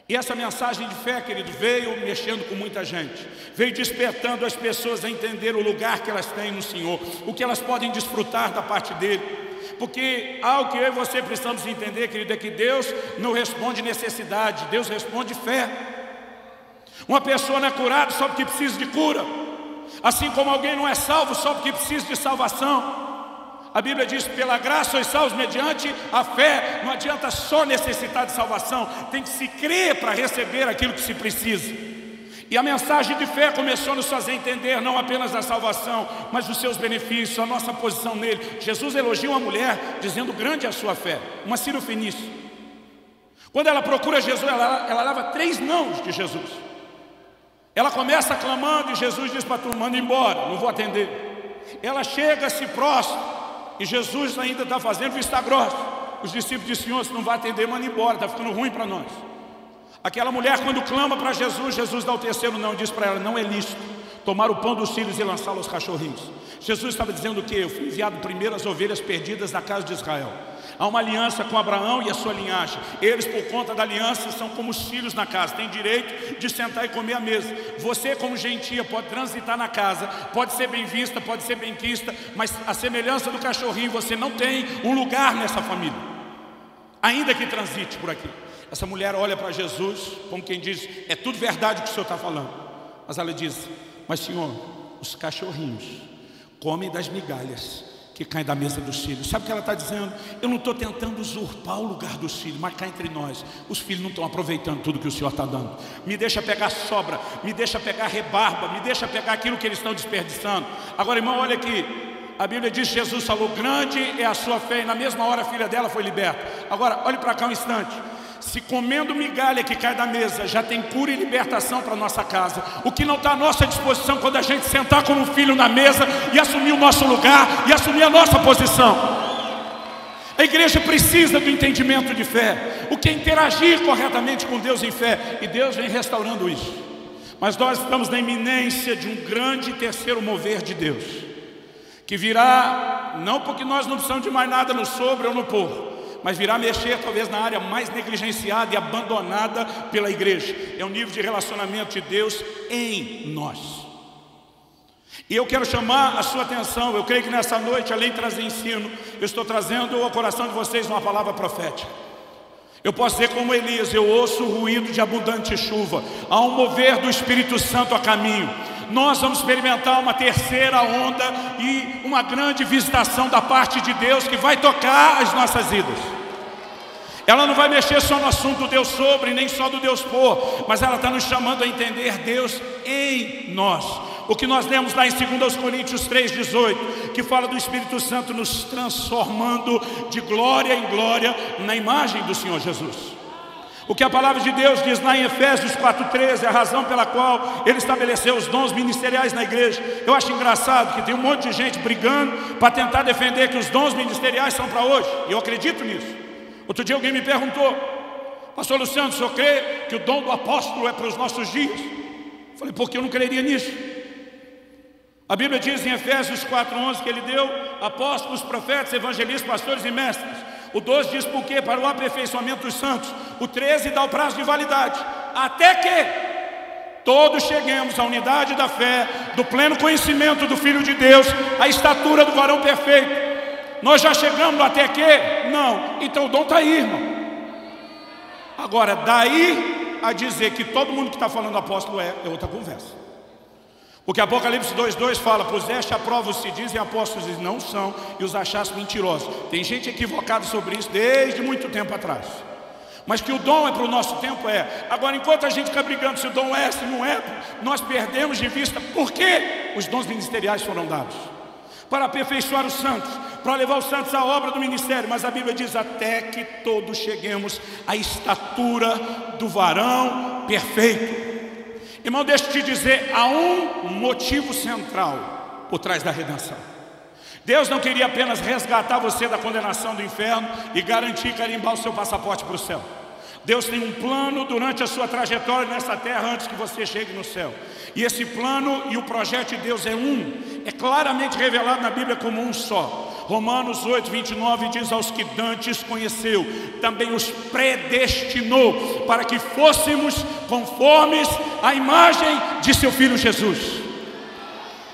E essa mensagem de fé, querido, veio mexendo com muita gente, veio despertando as pessoas a entender o lugar que elas têm no Senhor, o que elas podem desfrutar da parte dEle. Porque algo que eu e você precisamos entender, querido, é que Deus não responde necessidade, Deus responde fé. Uma pessoa não é curada só porque precisa de cura, assim como alguém não é salvo só porque precisa de salvação. A Bíblia diz: pela graça sois salvos mediante a fé. Não adianta só necessitar de salvação, tem que se crer para receber aquilo que se precisa. E a mensagem de fé começou a nos fazer entender não apenas a salvação, mas os seus benefícios, a nossa posição nele. Jesus elogia uma mulher dizendo: grande é a sua fé, uma cirofenícia. Quando ela procura Jesus, ela leva 3 nãos de Jesus. Ela começa clamando e Jesus diz para tu: manda embora, não vou atender. Ela chega, se prostra, e Jesus ainda está fazendo vista grossa. Os discípulos dizem: Senhor, se não vai atender, manda embora, está ficando ruim para nós. Aquela mulher, quando clama para Jesus, Jesus dá o 3º não, diz para ela: não é lícito tomar o pão dos filhos e lançá-lo aos cachorrinhos. Jesus estava dizendo o quê? Eu fui enviado primeiro às ovelhas perdidas da casa de Israel. Há uma aliança com Abraão e a sua linhagem. Eles, por conta da aliança, são como os filhos na casa, têm direito de sentar e comer à mesa. Você, como gentia, pode transitar na casa, pode ser bem vista, pode ser bem quista, mas a semelhança do cachorrinho, você não tem um lugar nessa família, ainda que transite por aqui. Essa mulher olha para Jesus como quem diz: é tudo verdade o que o Senhor está falando. Mas ela diz: mas Senhor, os cachorrinhos comem das migalhas que caem da mesa dos filhos. Sabe o que ela está dizendo? Eu não estou tentando usurpar o lugar dos filhos, mas cá entre nós, os filhos não estão aproveitando tudo que o Senhor está dando. Me deixa pegar sobra, me deixa pegar rebarba, me deixa pegar aquilo que eles estão desperdiçando. Agora, irmão, olha aqui, a Bíblia diz que Jesus falou: grande é a sua fé, e na mesma hora a filha dela foi liberta. Agora, olhe para cá um instante. Se comendo migalha que cai da mesa já tem cura e libertação para a nossa casa, o que não está à nossa disposição quando a gente sentar como um filho na mesa e assumir o nosso lugar e assumir a nossa posição? A igreja precisa do entendimento de fé, o que é interagir corretamente com Deus em fé, e Deus vem restaurando isso. Mas nós estamos na iminência de um grande terceiro mover de Deus, que virá, não porque nós não precisamos de mais nada no sobre ou no por, mas virá mexer talvez na área mais negligenciada e abandonada pela igreja. É o nível de relacionamento de Deus em nós. E eu quero chamar a sua atenção. Eu creio que nessa noite, além de trazer ensino, eu estou trazendo ao coração de vocês uma palavra profética. Eu posso dizer como Elias: eu ouço o ruído de abundante chuva, há um mover do Espírito Santo a caminho. Nós vamos experimentar uma terceira onda e uma grande visitação da parte de Deus que vai tocar as nossas vidas. Ela não vai mexer só no assunto do Deus sobre, nem só do Deus por, mas ela está nos chamando a entender Deus em nós. O que nós lemos lá em 2 Coríntios 3,18, que fala do Espírito Santo nos transformando de glória em glória na imagem do Senhor Jesus. O que a palavra de Deus diz lá em Efésios 4,13, a razão pela qual Ele estabeleceu os dons ministeriais na igreja. Eu acho engraçado que tem um monte de gente brigando para tentar defender que os dons ministeriais são para hoje, e eu acredito nisso. Outro dia alguém me perguntou: pastor Luciano, o senhor crê que o dom do apóstolo é para os nossos dias? Eu falei: por que eu não creria nisso? A Bíblia diz em Efésios 4,11 que Ele deu apóstolos, profetas, evangelistas, pastores e mestres. O 12 diz por quê? Para o aperfeiçoamento dos santos. O 13 dá o prazo de validade, até que todos cheguemos à unidade da fé, do pleno conhecimento do Filho de Deus, à estatura do varão perfeito. Nós já chegamos até que? Não. Então o dom está aí, irmão. Agora, daí a dizer que todo mundo que está falando apóstolo é outra conversa. Porque Apocalipse 2,2 fala: puseste à prova os que dizem apóstolos e não são, e os achaste mentirosos. Tem gente equivocada sobre isso desde muito tempo atrás. Mas que o dom é para o nosso tempo, é. Agora, enquanto a gente fica brigando se o dom é, se não é, nós perdemos de vista por que os dons ministeriais foram dados. Para aperfeiçoar os santos, para levar os santos à obra do ministério. Mas a Bíblia diz: até que todos cheguemos à estatura do varão perfeito. Irmão, deixa eu te dizer, há um motivo central por trás da redenção. Deus não queria apenas resgatar você da condenação do inferno e garantir carimbar o seu passaporte para o céu. Deus tem um plano durante a sua trajetória nessa terra antes que você chegue no céu. E esse plano e o projeto de Deus é claramente revelado na Bíblia como um só. Romanos 8,29 diz: aos que dantes conheceu, também os predestinou para que fôssemos conformes à imagem de seu Filho Jesus.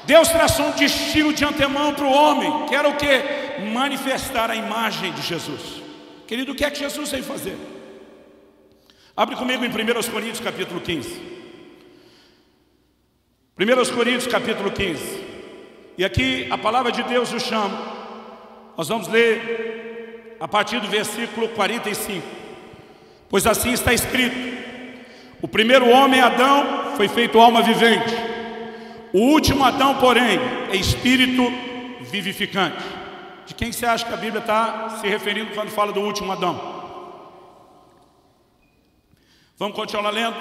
Deus traçou um destino de antemão para o homem, que era o quê? manifestar a imagem de Jesus. Querido, o que é que Jesus veio fazer? Abre comigo em 1 Coríntios capítulo 15. 1 Coríntios capítulo 15. E aqui a palavra de Deus nos chama. Nós vamos ler a partir do versículo 45. Pois assim está escrito: o primeiro homem, Adão, foi feito alma vivente. O último Adão, porém, é espírito vivificante. De quem você acha que a Bíblia está se referindo quando fala do último Adão? Vamos continuar lendo.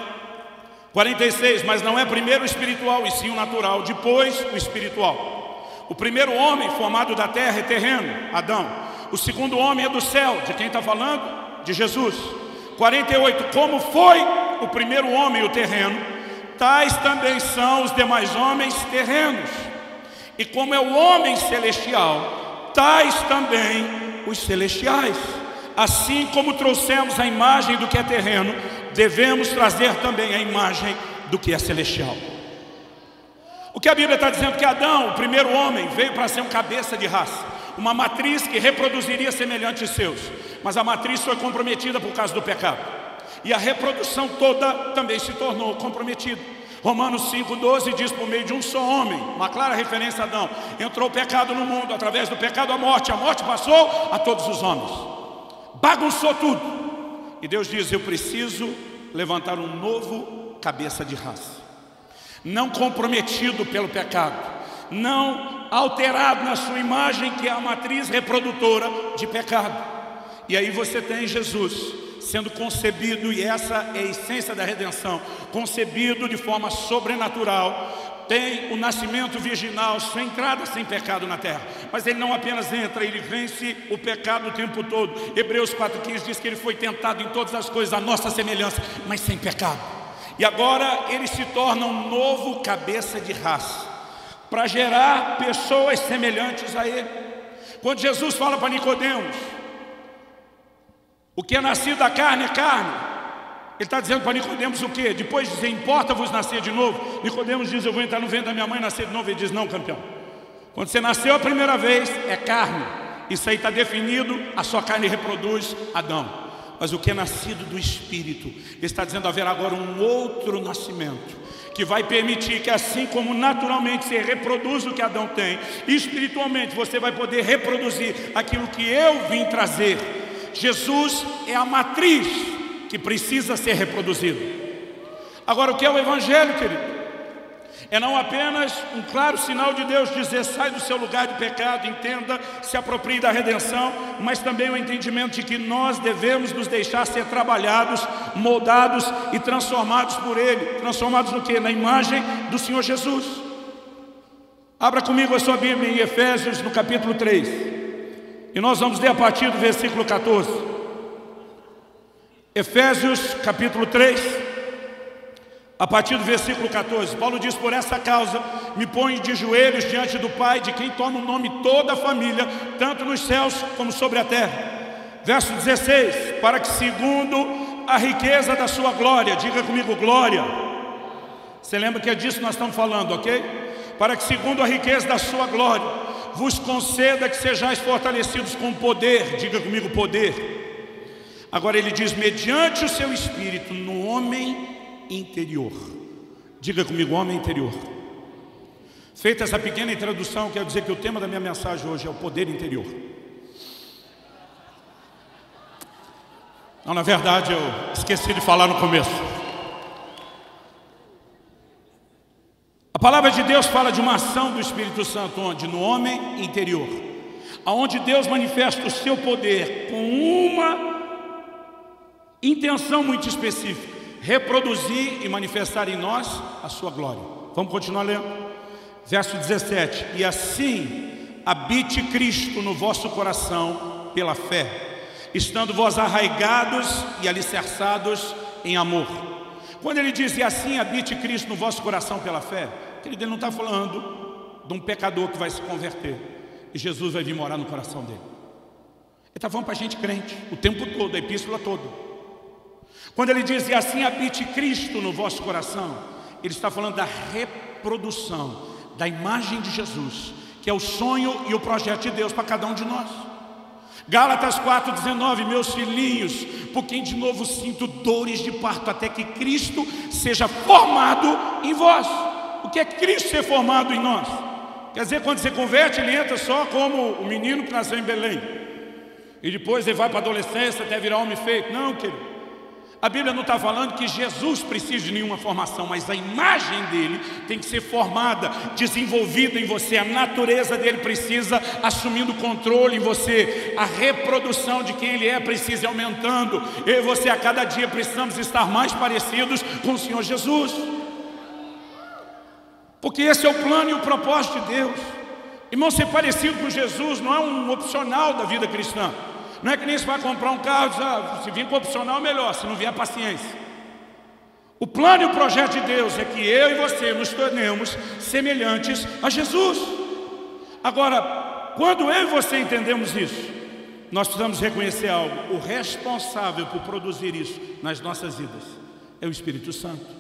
46, mas não é primeiro o espiritual, e sim o natural, depois o espiritual. O primeiro homem formado da terra é terreno, Adão. O segundo homem é do céu. De quem está falando? De Jesus. 48, como foi o primeiro homem, o terreno, tais também são os demais homens terrenos. E como é o homem celestial, tais também os celestiais. Assim como trouxemos a imagem do que é terreno, devemos trazer também a imagem do que é celestial. O que a Bíblia está dizendo? Que Adão, o primeiro homem, veio para ser um cabeça de raça, uma matriz que reproduziria semelhantes seus. Mas a matriz foi comprometida por causa do pecado, e a reprodução toda também se tornou comprometida. Romanos 5,12 diz: por meio de um só homem, uma clara referência a Adão, entrou o pecado no mundo, através do pecado a morte passou a todos os homens. Bagunçou tudo. E Deus diz: eu preciso levantar um novo cabeça de raça, não comprometido pelo pecado, não alterado na sua imagem, que é a matriz reprodutora de pecado. E aí você tem Jesus sendo concebido, e essa é a essência da redenção, concebido de forma sobrenatural, tem o nascimento virginal, sua entrada sem pecado na terra. Mas ele não apenas entra, ele vence o pecado o tempo todo. Hebreus 4,15 diz que ele foi tentado em todas as coisas, a nossa semelhança, mas sem pecado. E agora ele se torna um novo cabeça de raça, para gerar pessoas semelhantes a ele. Quando Jesus fala para Nicodemos, o que é nascido da carne é carne, ele está dizendo para Nicodemos o quê? Depois de dizer: importa-vos nascer de novo, Nicodemos diz: eu vou entrar no ventre da minha mãe e nascer de novo. Ele diz: não, campeão, quando você nasceu a primeira vez é carne, isso aí está definido, a sua carne reproduz Adão. Mas o que é nascido do Espírito, ele está dizendo: haverá agora um outro nascimento, que vai permitir que, assim como naturalmente você reproduz o que Adão tem, espiritualmente você vai poder reproduzir aquilo que eu vim trazer. Jesus é a matriz que precisa ser reproduzida. Agora, o que é o Evangelho, querido? É não apenas um claro sinal de Deus dizer: sai do seu lugar de pecado, entenda, se aproprie da redenção, mas também o entendimento de que nós devemos nos deixar ser trabalhados, moldados e transformados por Ele. Transformados no quê? Na imagem do Senhor Jesus. Abra comigo a sua Bíblia em Efésios, no capítulo 3. E nós vamos ler a partir do versículo 14. Efésios capítulo 3, a partir do versículo 14. Paulo diz: por essa causa me ponho de joelhos diante do Pai, de quem toma o nome toda a família, tanto nos céus como sobre a terra. Verso 16: para que segundo a riqueza da sua glória, diga comigo, glória. Você lembra que é disso que nós estamos falando, ok? Para que segundo a riqueza da sua glória vos conceda que sejais fortalecidos com poder, diga comigo, poder. Agora ele diz: mediante o seu Espírito no homem interior. Diga comigo, homem interior. Feita essa pequena introdução, eu quero dizer que o tema da minha mensagem hoje é o poder interior. Não, na verdade eu esqueci de falar no começo. A palavra de Deus fala de uma ação do Espírito Santo, onde? No homem interior, aonde Deus manifesta o seu poder com uma intenção muito específica: reproduzir e manifestar em nós a sua glória. Vamos continuar lendo. Verso 17: e assim habite Cristo no vosso coração pela fé, estando vós arraigados e alicerçados em amor. Quando ele diz: e assim habite Cristo no vosso coração pela fé, querido, ele não está falando de um pecador que vai se converter e Jesus vai vir morar no coração dele. Ele está falando para a gente crente o tempo todo, a epístola toda. Quando ele diz: e assim habite Cristo no vosso coração, ele está falando da reprodução da imagem de Jesus que é o sonho e o projeto de Deus para cada um de nós. Gálatas 4,19, meus filhinhos, por quem de novo sinto dores de parto, até que Cristo seja formado em vós. O que é Cristo ser formado em nós? Quer dizer, quando você converte, ele entra só como o menino que nasceu em Belém, e depois ele vai para a adolescência até virar homem feito. Não, querido. A Bíblia não está falando que Jesus precisa de nenhuma formação, mas a imagem dele tem que ser formada, desenvolvida em você. A natureza dele precisa assumindo controle em você. A reprodução de quem ele é precisa ir aumentando. Eu e você a cada dia precisamos estar mais parecidos com o Senhor Jesus, porque esse é o plano e o propósito de Deus. Irmão, ser parecido com Jesus não é um opcional da vida cristã. Não é que nem você vai comprar um carro e diz, se vir com opcional melhor, se não vier paciência. O plano e o projeto de Deus é que eu e você nos tornemos semelhantes a Jesus. Agora, quando eu e você entendemos isso, nós precisamos reconhecer algo. O responsável por produzir isso nas nossas vidas é o Espírito Santo.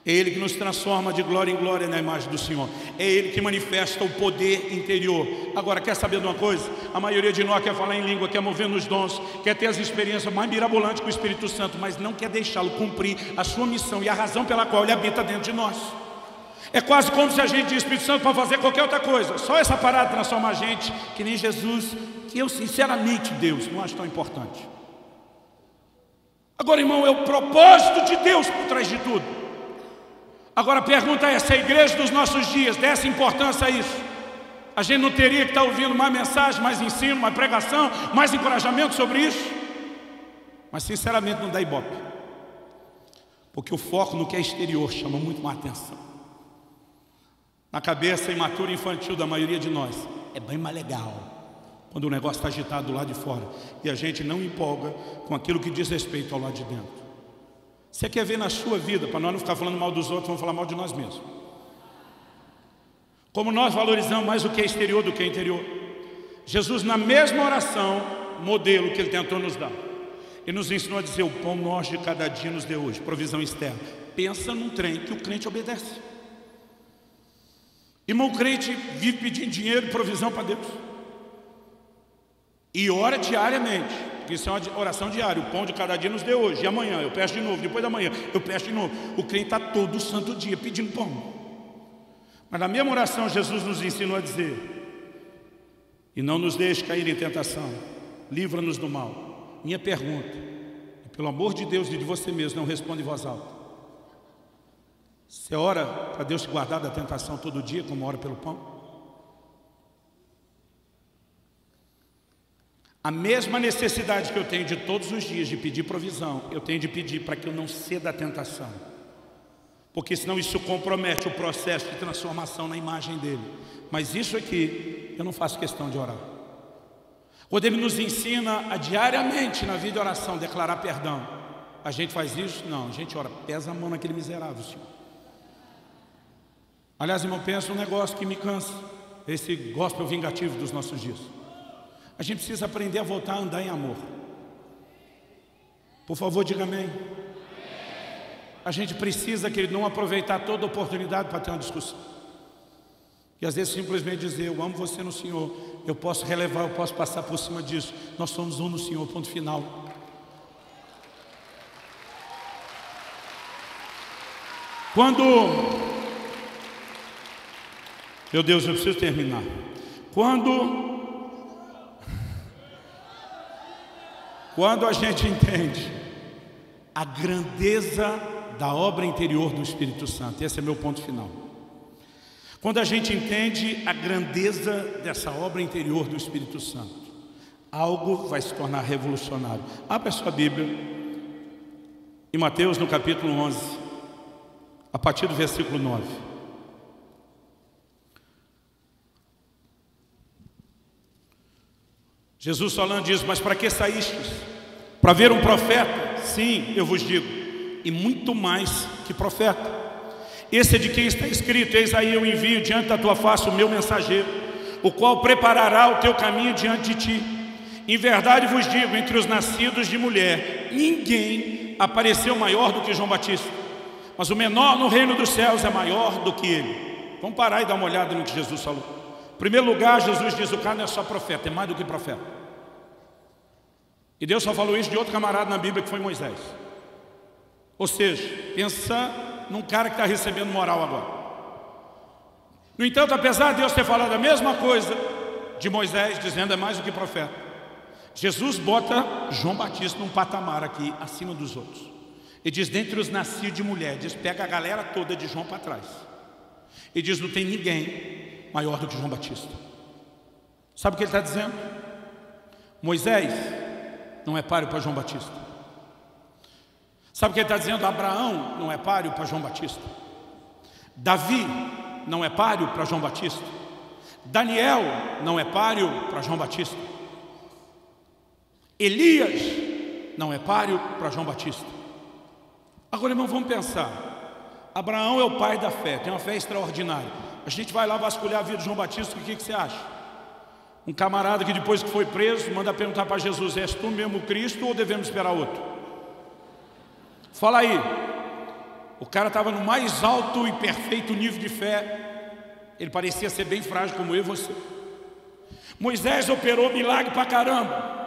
É Ele que nos transforma de glória em glória na imagem do Senhor. É Ele que manifesta o poder interior. Agora, quer saber de uma coisa? A maioria de nós quer falar em língua, quer mover nos dons, quer ter as experiências mais mirabolantes com o Espírito Santo, mas não quer deixá-lo cumprir a sua missão e a razão pela qual Ele habita dentro de nós. É quase como se a gente tinha o Espírito Santo para fazer qualquer outra coisa. Só essa parada transforma a gente, que nem Jesus, que eu sinceramente, Deus, não acho tão importante. Agora, irmão, é o propósito de Deus por trás de tudo. Agora a pergunta é, se a igreja dos nossos dias desse importância a isso, a gente não teria que estar ouvindo mais mensagem, mais ensino, mais pregação, mais encorajamento sobre isso? Mas sinceramente não dá ibope, porque o foco no que é exterior chama muito mais atenção. Na cabeça imatura e infantil da maioria de nós, é bem mais legal quando o negócio está agitado do lado de fora e a gente não empolga com aquilo que diz respeito ao lado de dentro. Você quer ver na sua vida, para nós não ficar falando mal dos outros, vamos falar mal de nós mesmos. Como nós valorizamos mais o que é exterior do que é interior. Jesus, na mesma oração, modelo que Ele tentou nos dar, Ele nos ensinou a dizer, o pão nosso de cada dia nos dê hoje, provisão externa. Pensa num trem que o crente obedece. Irmão, o crente vive pedindo dinheiro e provisão para Deus. E ora diariamente. Isso é uma oração diária. O pão de cada dia nos dê hoje. E amanhã eu peço de novo. Depois da manhã eu peço de novo. O crente está todo santo dia pedindo pão. Mas na mesma oração Jesus nos ensinou a dizer, e não nos deixe cair em tentação, livra-nos do mal. Minha pergunta, e pelo amor de Deus e de você mesmo, não responda em voz alta. Você ora para Deus te guardar da tentação todo dia, como ora pelo pão? A mesma necessidade que eu tenho de todos os dias de pedir provisão, eu tenho de pedir para que eu não ceda à tentação, porque senão isso compromete o processo de transformação na imagem dele. Mas isso aqui eu não faço questão de orar. Quando ele nos ensina a diariamente na vida de oração declarar perdão, a gente faz isso? Não, a gente ora, pesa a mão naquele miserável, Senhor. Aliás, irmão, pensa um negócio que me cansa, esse gospel vingativo dos nossos dias. A gente precisa aprender a voltar a andar em amor. Por favor, diga amém. A gente precisa, querido, não aproveitar toda oportunidade para ter uma discussão. E às vezes simplesmente dizer, eu amo você no Senhor, eu posso relevar, eu posso passar por cima disso. Nós somos um no Senhor, ponto final. Quando... Meu Deus, eu preciso terminar. Quando a gente entende a grandeza da obra interior do Espírito Santo, esse é meu ponto final. Quando a gente entende a grandeza dessa obra interior do Espírito Santo, algo vai se tornar revolucionário. Abra a sua Bíblia em Mateus no capítulo 11, a partir do versículo 9. Jesus falando diz, mas para que saístes? Para ver um profeta? Sim, eu vos digo, e muito mais que profeta. Esse é de quem está escrito, eis aí eu envio diante da tua face o meu mensageiro, o qual preparará o teu caminho diante de ti. Em verdade vos digo, entre os nascidos de mulher, ninguém apareceu maior do que João Batista, mas o menor no reino dos céus é maior do que ele. Vamos parar e dar uma olhada no que Jesus falou. Em primeiro lugar, Jesus diz: o cara não é só profeta, é mais do que profeta. E Deus só falou isso de outro camarada na Bíblia, que foi Moisés. Ou seja, pensa num cara que está recebendo moral agora. No entanto, apesar de Deus ter falado a mesma coisa de Moisés, dizendo é mais do que profeta, Jesus bota João Batista num patamar aqui, acima dos outros. Ele diz: dentre os nascidos de mulher, diz, pega a galera toda de João para trás. Ele diz: não tem ninguém maior do que João Batista. Sabe o que ele está dizendo? Moisés não é páreo para João Batista. Sabe o que ele está dizendo? Abraão não é páreo para João Batista. Davi não é páreo para João Batista. Daniel não é páreo para João Batista. Elias não é páreo para João Batista. Agora, irmão, vamos pensar. Abraão é o pai da fé, tem uma fé extraordinária. A gente vai lá vasculhar a vida de João Batista, o que você acha? Um camarada que depois que foi preso, manda perguntar para Jesus: és tu mesmo o Cristo ou devemos esperar outro? Fala aí. O cara estava no mais alto e perfeito nível de fé. Ele parecia ser bem frágil como eu e você. Moisés operou milagre pra caramba.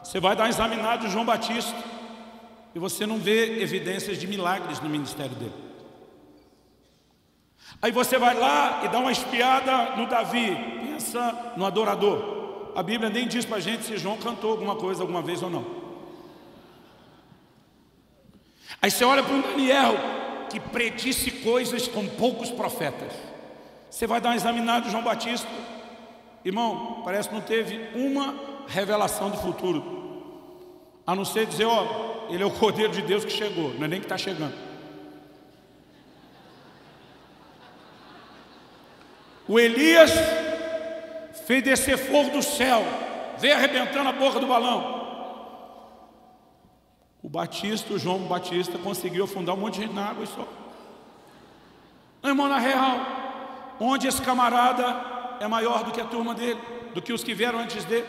Você vai dar uma examinada de João Batista e você não vê evidências de milagres no ministério dele. Aí você vai lá e dá uma espiada no Davi, pensa no adorador. A Bíblia nem diz pra gente se João cantou alguma coisa alguma vez ou não. Aí você olha para um Daniel que predisse coisas com poucos profetas. Você vai dar uma examinada de João Batista, irmão, parece que não teve uma revelação do futuro, a não ser dizer: ó, ele é o Cordeiro de Deus que chegou, não é nem que está chegando. O Elias fez descer fogo do céu, veio arrebentando a boca do balão. O Batista, o João Batista, conseguiu afundar um monte de gente na água e só. Não, irmão, na real, onde esse camarada é maior do que a turma dele, do que os que vieram antes dele.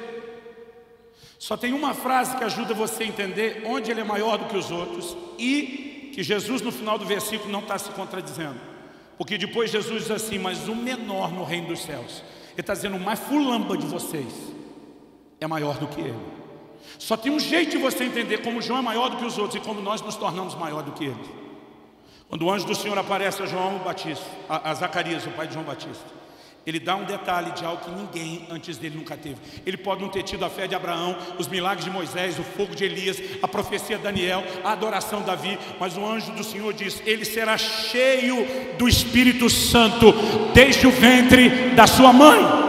Só tem uma frase que ajuda você a entender onde ele é maior do que os outros, e que Jesus no final do versículo não está se contradizendo. Porque depois Jesus diz assim: mas o menor no reino dos céus. Ele está dizendo: o mais fulamba de vocês é maior do que ele. Só tem um jeito de você entender como João é maior do que os outros e como nós nos tornamos maior do que ele. Quando o anjo do Senhor aparece a João Batista, a Zacarias, o pai de João Batista, ele dá um detalhe de algo que ninguém antes dele nunca teve. Ele pode não ter tido a fé de Abraão, os milagres de Moisés, o fogo de Elias, a profecia de Daniel, a adoração de Davi, mas o anjo do Senhor diz: ele será cheio do Espírito Santo desde o ventre da sua mãe.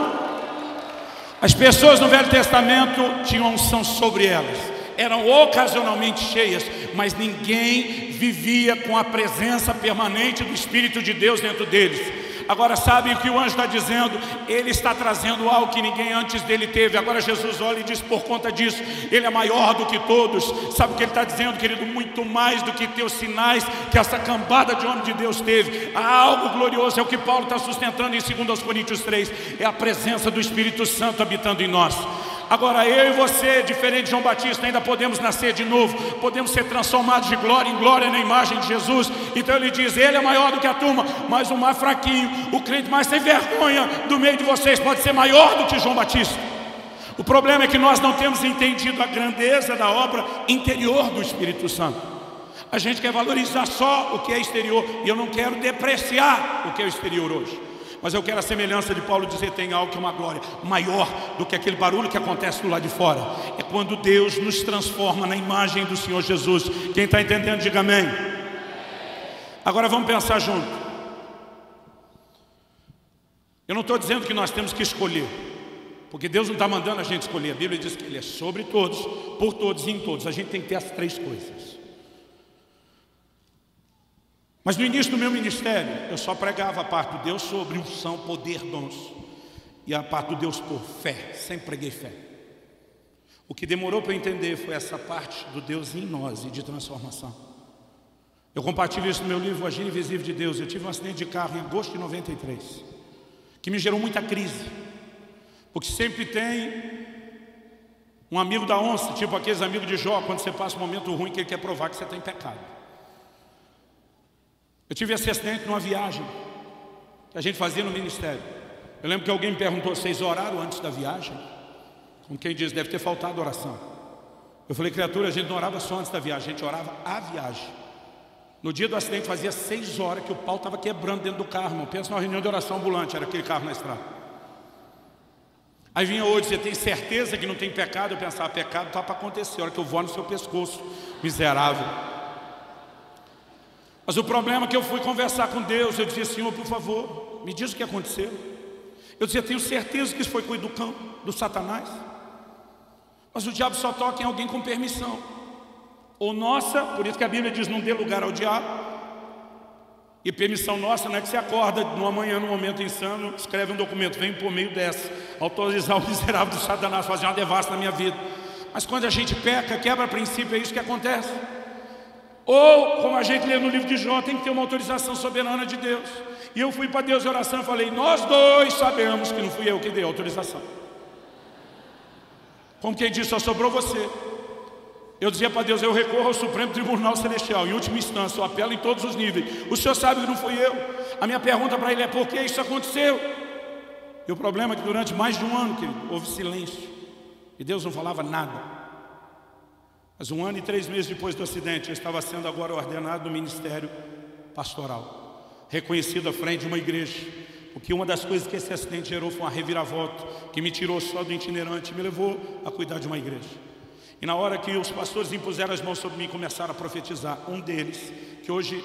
As pessoas no Velho Testamento tinham unção sobre elas, eram ocasionalmente cheias, mas ninguém vivia com a presença permanente do Espírito de Deus dentro deles. Agora, sabe o que o anjo está dizendo? Ele está trazendo algo que ninguém antes dele teve. Agora Jesus olha e diz: por conta disso, ele é maior do que todos. Sabe o que ele está dizendo, querido? Muito mais do que ter os sinais que essa cambada de homem de Deus teve. Há algo glorioso, é o que Paulo está sustentando em 2 Coríntios 3. É a presença do Espírito Santo habitando em nós. Agora eu e você, diferente de João Batista, ainda podemos nascer de novo, podemos ser transformados de glória em glória na imagem de Jesus. Então ele diz: ele é maior do que a turma, mas o mais fraquinho, o crente mais sem vergonha do meio de vocês pode ser maior do que João Batista. O problema é que nós não temos entendido a grandeza da obra interior do Espírito Santo. A gente quer valorizar só o que é exterior, e eu não quero depreciar o que é o exterior hoje. Mas eu quero a semelhança de Paulo dizer: tem algo que é uma glória maior do que aquele barulho que acontece do lado de fora. É quando Deus nos transforma na imagem do Senhor Jesus. Quem está entendendo, diga amém. Agora vamos pensar junto. Eu não estou dizendo que nós temos que escolher, porque Deus não está mandando a gente escolher. A Bíblia diz que Ele é sobre todos, por todos e em todos. A gente tem que ter as três coisas. Mas no início do meu ministério, eu só pregava a parte do Deus sobre unção, poder, dons, e a parte do Deus por fé. Sempre preguei fé. O que demorou para eu entender foi essa parte do Deus em nós e de transformação. Eu compartilho isso no meu livro, O Agir Invisível de Deus. Eu tive um acidente de carro em agosto de 93, que me gerou muita crise, porque sempre tem um amigo da onça, tipo aqueles amigos de Jó, quando você passa um momento ruim que ele quer provar que você está em pecado. Eu tive esse acidente numa viagem que a gente fazia no ministério. Eu lembro que alguém me perguntou: vocês oraram antes da viagem? Como quem diz, deve ter faltado oração. Eu falei: criatura, a gente não orava só antes da viagem, a gente orava a viagem. No dia do acidente fazia 6 horas que o pau estava quebrando dentro do carro, irmão. Pensa numa reunião de oração ambulante, era aquele carro na estrada. Aí vinha hoje: você tem certeza que não tem pecado? Eu pensava: pecado está para acontecer, a hora que eu vou no seu pescoço, miserável. Mas o problema é que eu fui conversar com Deus. Eu dizia: Senhor, por favor, me diz o que aconteceu. Eu dizia: tenho certeza que isso foi coisa do cão, do Satanás. Mas o diabo só toca em alguém com permissão, ou nossa. Por isso que a Bíblia diz: não dê lugar ao diabo. E permissão nossa não é que você acorda numa manhã, num momento insano, escreve um documento, vem por meio dessa, autorizar o miserável do Satanás fazer uma devassa na minha vida. Mas quando a gente peca, quebra princípio, é isso que acontece. Ou, como a gente lê no livro de Jó, tem que ter uma autorização soberana de Deus. E eu fui para Deus em oração e falei: nós dois sabemos que não fui eu que dei a autorização. Como quem disse, só sobrou você. Eu dizia para Deus: eu recorro ao Supremo Tribunal Celestial, em última instância, eu apelo em todos os níveis. O Senhor sabe que não fui eu. A minha pergunta para Ele é: por que isso aconteceu? E o problema é que durante mais de um ano, querido, houve silêncio. E Deus não falava nada. Mas 1 ano e 3 meses depois do acidente, eu estava sendo agora ordenado no ministério pastoral, reconhecido à frente de uma igreja. Porque uma das coisas que esse acidente gerou foi uma reviravolta, que me tirou só do itinerante e me levou a cuidar de uma igreja. E na hora que os pastores impuseram as mãos sobre mim e começaram a profetizar, um deles, que hoje,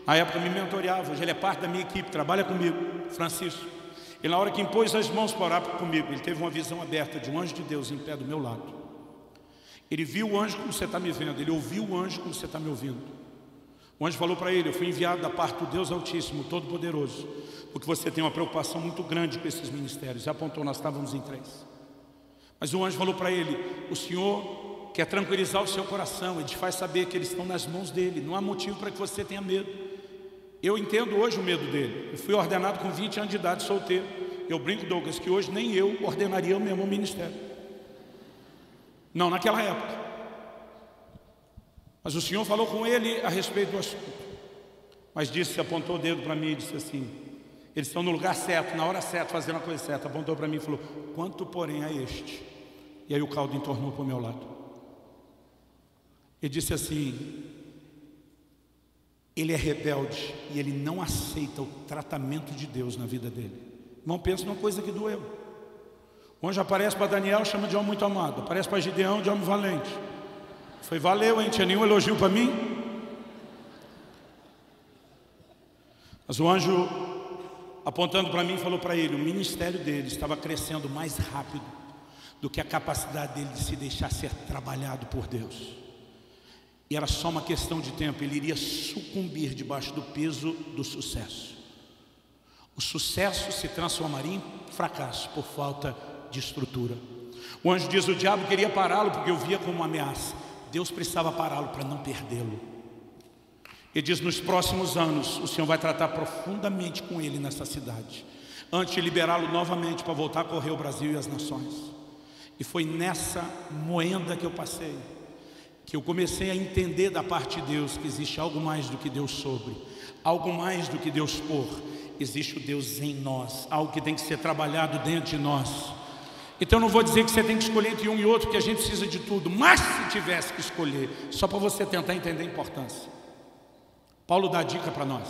na época me mentoreava, hoje ele é parte da minha equipe, trabalha comigo, Francisco. E na hora que impôs as mãos para orar comigo, ele teve uma visão aberta de um anjo de Deus em pé do meu lado. Ele viu o anjo como você está me vendo, ele ouviu o anjo como você está me ouvindo. O anjo falou para ele: eu fui enviado da parte do Deus Altíssimo, Todo-Poderoso, porque você tem uma preocupação muito grande com esses ministérios. E apontou, nós estávamos em 3. Mas o anjo falou para ele: o Senhor quer tranquilizar o seu coração, Ele te faz saber que eles estão nas mãos dEle, não há motivo para que você tenha medo. Eu entendo hoje o medo dele. Eu fui ordenado com 20 anos de idade, solteiro. Eu brinco, Douglas, que hoje nem eu ordenaria o mesmo ministério. Não naquela época. Mas o Senhor falou com ele a respeito do assunto. Mas disse, apontou o dedo para mim e disse assim: eles estão no lugar certo, na hora certa, fazendo a coisa certa. Apontou para mim e falou: quanto porém a este? E aí o caldo entornou para o meu lado. Ele disse assim: ele é rebelde e ele não aceita o tratamento de Deus na vida dele. Não pensa numa coisa que doeu. O anjo aparece para Daniel, chama de homem muito amado. Aparece para Gideão, de homem valente. Foi: valeu, hein? Tinha nenhum elogio para mim. Mas o anjo, apontando para mim, falou para ele: o ministério dele estava crescendo mais rápido do que a capacidade dele de se deixar ser trabalhado por Deus. E era só uma questão de tempo, ele iria sucumbir debaixo do peso do sucesso. O sucesso se transformaria em fracasso por falta de estrutura. O anjo diz: o diabo queria pará-lo porque eu via como uma ameaça. Deus precisava pará-lo para não perdê-lo. Ele diz: nos próximos anos o Senhor vai tratar profundamente com ele nessa cidade, antes de liberá-lo novamente para voltar a correr o Brasil e as nações. E foi nessa moenda que eu passei, que eu comecei a entender da parte de Deus que existe algo mais do que Deus sobre, algo mais do que Deus por. Existe o Deus em nós, algo que tem que ser trabalhado dentro de nós. Então eu não vou dizer que você tem que escolher entre um e outro, porque a gente precisa de tudo. Mas se tivesse que escolher, só para você tentar entender a importância, Paulo dá a dica para nós.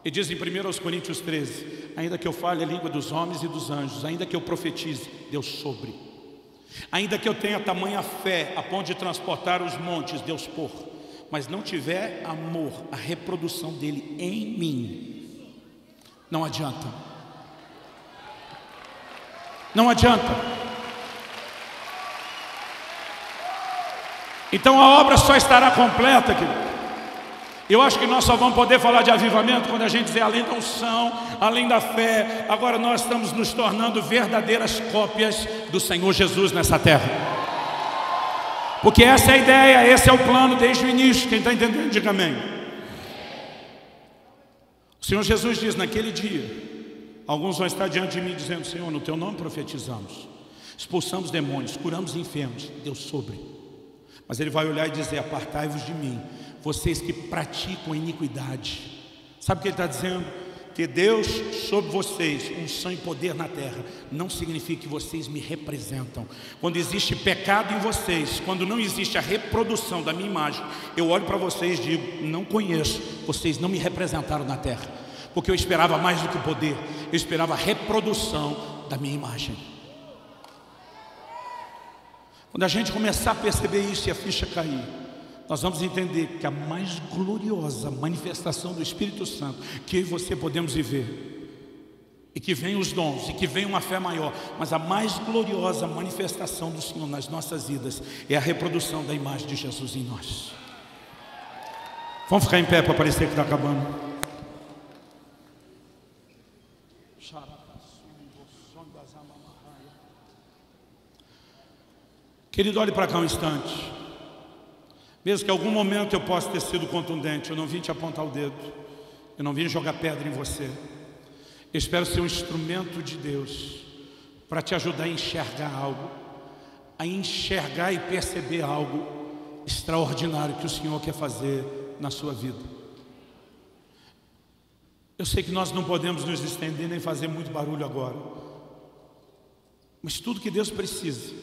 Ele diz em 1 Coríntios 13: ainda que eu fale a língua dos homens e dos anjos, ainda que eu profetize, Deus sobre. Ainda que eu tenha tamanha fé a ponto de transportar os montes, Deus por. Mas não tiver amor, a reprodução dele em mim, não adianta. Não adianta. Então a obra só estará completa, querido. Eu acho que nós só vamos poder falar de avivamento quando a gente dizer além da unção, além da fé. Agora nós estamos nos tornando verdadeiras cópias do Senhor Jesus nessa terra. Porque essa é a ideia, esse é o plano desde o início. Quem está entendendo, diga amém. O Senhor Jesus diz: naquele dia alguns vão estar diante de mim dizendo: Senhor, no teu nome profetizamos, expulsamos demônios, curamos enfermos. Deus sobre. Mas ele vai olhar e dizer: apartai-vos de mim, vocês que praticam a iniquidade. Sabe o que ele está dizendo? ter Deus sobre vocês, unção e poder na terra, não significa que vocês me representam. Quando existe pecado em vocês, quando não existe a reprodução da minha imagem, eu olho para vocês e digo: não conheço, vocês não me representaram na terra. Porque eu esperava mais do que poder, eu esperava a reprodução da minha imagem. Quando a gente começar a perceber isso e a ficha cair, nós vamos entender que a mais gloriosa manifestação do Espírito Santo que eu e você podemos viver, e que vem os dons, e que vem uma fé maior, mas a mais gloriosa manifestação do Senhor nas nossas vidas é a reprodução da imagem de Jesus em nós. Vamos ficar em pé para parecer que está acabando. Querido, olhe para cá um instante. Mesmo que em algum momento eu possa ter sido contundente, eu não vim te apontar o dedo, eu não vim jogar pedra em você. Eu espero ser um instrumento de Deus para te ajudar a enxergar algo, a enxergar e perceber algo extraordinário que o Senhor quer fazer na sua vida. Eu sei que nós não podemos nos estender nem fazer muito barulho agora, mas tudo que Deus precisa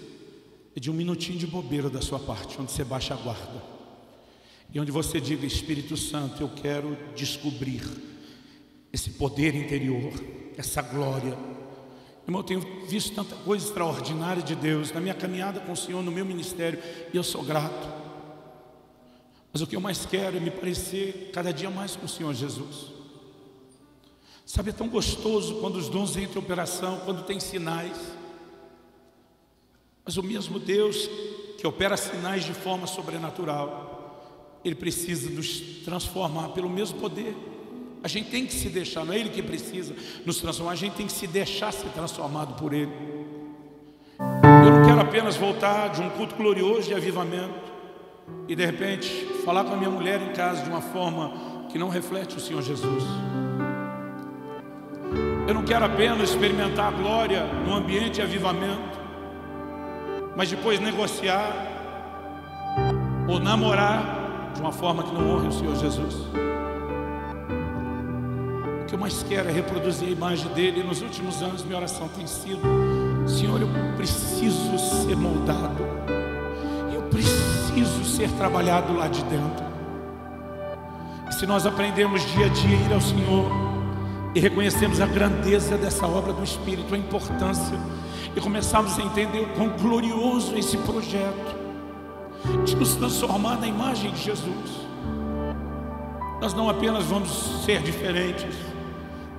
é de um minutinho de bobeira da sua parte, onde você baixa a guarda e onde você diga: Espírito Santo, eu quero descobrir esse poder interior, essa glória. Irmão, eu tenho visto tanta coisa extraordinária de Deus na minha caminhada com o Senhor, no meu ministério, e eu sou grato. Mas o que eu mais quero é me parecer cada dia mais com o Senhor Jesus. Sabe, é tão gostoso quando os dons entram em operação, quando tem sinais. Mas o mesmo Deus que opera sinais de forma sobrenatural, Ele precisa nos transformar pelo mesmo poder. A gente tem que se deixar, não é Ele que precisa nos transformar, a gente tem que se deixar ser transformado por Ele. Eu não quero apenas voltar de um culto glorioso de avivamento e de repente falar com a minha mulher em casa de uma forma que não reflete o Senhor Jesus. Eu não quero apenas experimentar a glória no ambiente de avivamento, mas depois negociar ou namorar de uma forma que não honre o Senhor Jesus. O que eu mais quero é reproduzir a imagem dele. E nos últimos anos minha oração tem sido: Senhor, eu preciso ser moldado, eu preciso ser trabalhado lá de dentro. E se nós aprendemos dia a dia a ir ao Senhor e reconhecemos a grandeza dessa obra do Espírito, a importância, e começarmos a entender o quão glorioso é esse projeto de nos transformar na imagem de Jesus, nós não apenas vamos ser diferentes,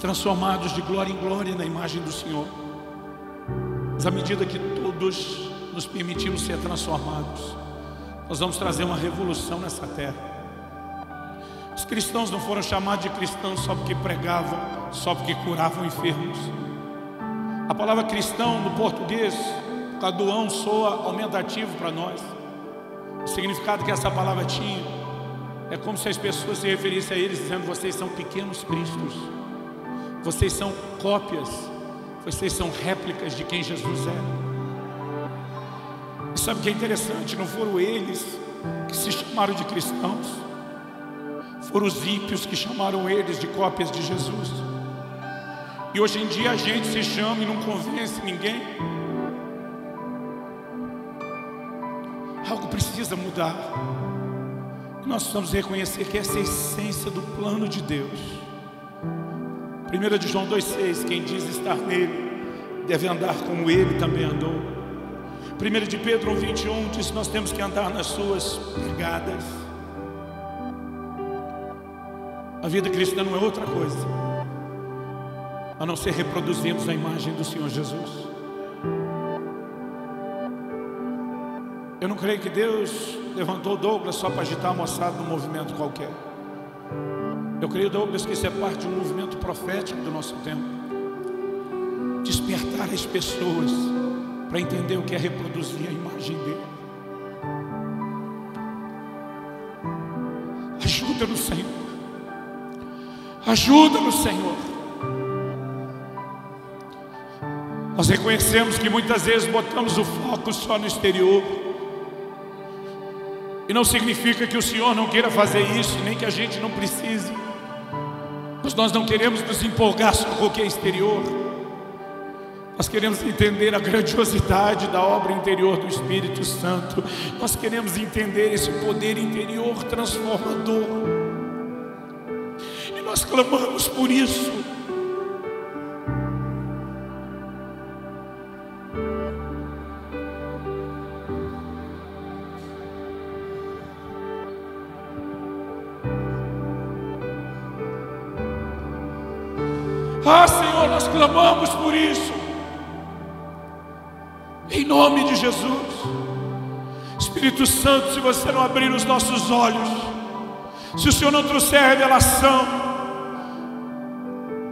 transformados de glória em glória na imagem do Senhor, mas à medida que todos nos permitimos ser transformados, nós vamos trazer uma revolução nessa terra. Os cristãos não foram chamados de cristãos só porque pregavam, só porque curavam enfermos. A palavra cristão no português, por causa do ão, soa aumentativo para nós. O significado que essa palavra tinha é como se as pessoas se referissem a eles dizendo: vocês são pequenos cristos, vocês são cópias, vocês são réplicas de quem Jesus é. E sabe o que é interessante? Não foram eles que se chamaram de cristãos, foram os ímpios que chamaram eles de cópias de Jesus. E hoje em dia a gente se chama e não convence ninguém. Algo precisa mudar. Nós precisamos reconhecer que essa é a essência do plano de Deus. 1 de João 2,6: quem diz estar nele deve andar como ele também andou. 1 de Pedro 1,21 diz que nós temos que andar nas suas pegadas. A vida cristã não é outra coisa a não ser reproduzirmos a imagem do Senhor Jesus. Eu não creio que Deus levantou Douglas só para agitar a moçada num movimento qualquer. Eu creio, Douglas, que isso é parte de um movimento profético do nosso tempo. Despertar as pessoas para entender o que é reproduzir a imagem dele. Ajuda-nos, Senhor. Ajuda-nos, Senhor. Nós reconhecemos que muitas vezes botamos o foco só no exterior. E não significa que o Senhor não queira fazer isso, nem que a gente não precise. Mas nós não queremos nos empolgar só com o que é exterior. Nós queremos entender a grandiosidade da obra interior do Espírito Santo. Nós queremos entender esse poder interior transformador. E nós clamamos por isso. Ah, Senhor, nós clamamos por isso. Em nome de Jesus. Espírito Santo, se você não abrir os nossos olhos, se o Senhor não trouxer revelação,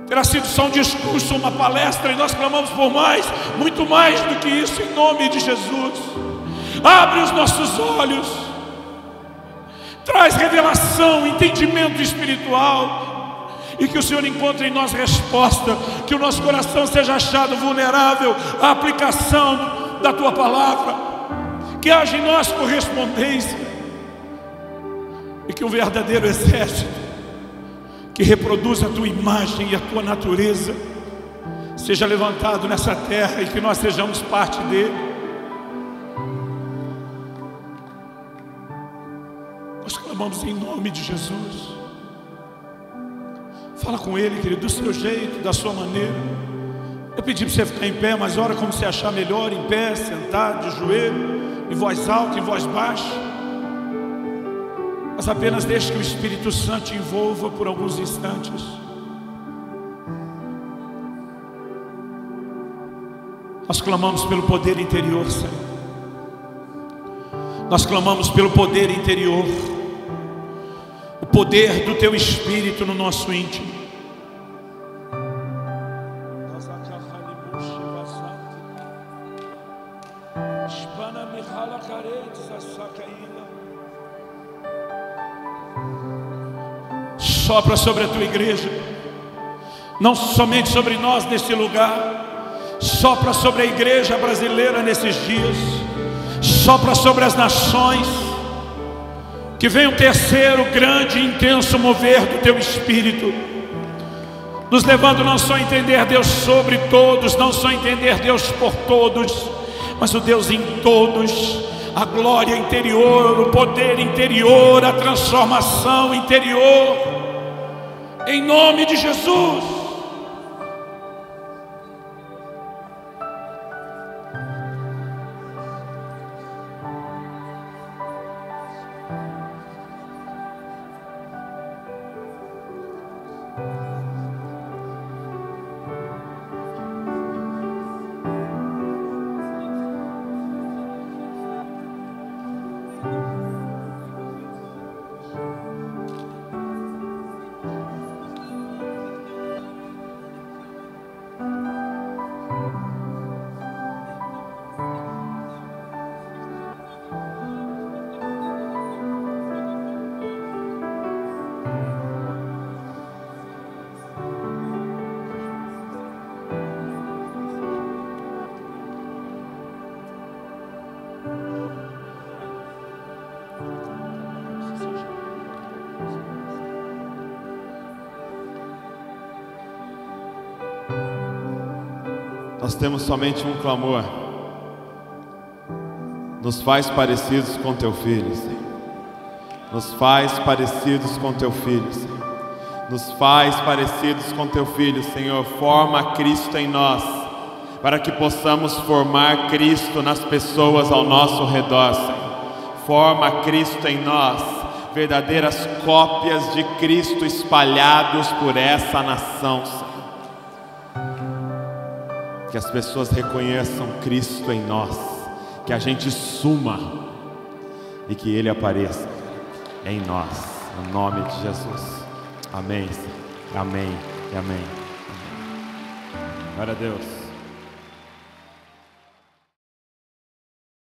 terá sido só um discurso, uma palestra, e nós clamamos por mais, muito mais do que isso, em nome de Jesus. Abre os nossos olhos, traz revelação, entendimento espiritual, e que o Senhor encontre em nós resposta, que o nosso coração seja achado vulnerável à aplicação da Tua palavra, que haja em nós correspondência, e que um verdadeiro exército que reproduza a Tua imagem e a Tua natureza seja levantado nessa terra, e que nós sejamos parte dele. Nós clamamos em nome de Jesus. Fala com Ele, querido, do seu jeito, da sua maneira. Eu pedi para você ficar em pé, mas ora como você achar melhor, em pé, sentado, de joelho, em voz alta, em voz baixa. Mas apenas deixe que o Espírito Santo te envolva por alguns instantes. Nós clamamos pelo poder interior, Senhor. Nós clamamos pelo poder interior, o poder do Teu Espírito no nosso íntimo. Sopra sobre a Tua igreja, não somente sobre nós neste lugar, sopra sobre a igreja brasileira nesses dias, sopra sobre as nações. Que venha um terceiro grande e intenso mover do Teu Espírito, nos levando não só a entender Deus sobre todos, não só a entender Deus por todos, mas o Deus em todos, a glória interior, o poder interior, a transformação interior, em nome de Jesus. Nós temos somente um clamor: nos faz parecidos com Teu Filho, Senhor. Nos faz parecidos com Teu Filho, Senhor. Nos faz parecidos com Teu Filho, Senhor. Forma Cristo em nós, para que possamos formar Cristo nas pessoas ao nosso redor, Senhor. Forma Cristo em nós, verdadeiras cópias de Cristo espalhados por essa nação, Senhor. Que as pessoas reconheçam Cristo em nós, que a gente suma e que Ele apareça em nós, no nome de Jesus. Amém, Senhor. Amém e amém. Glória a Deus.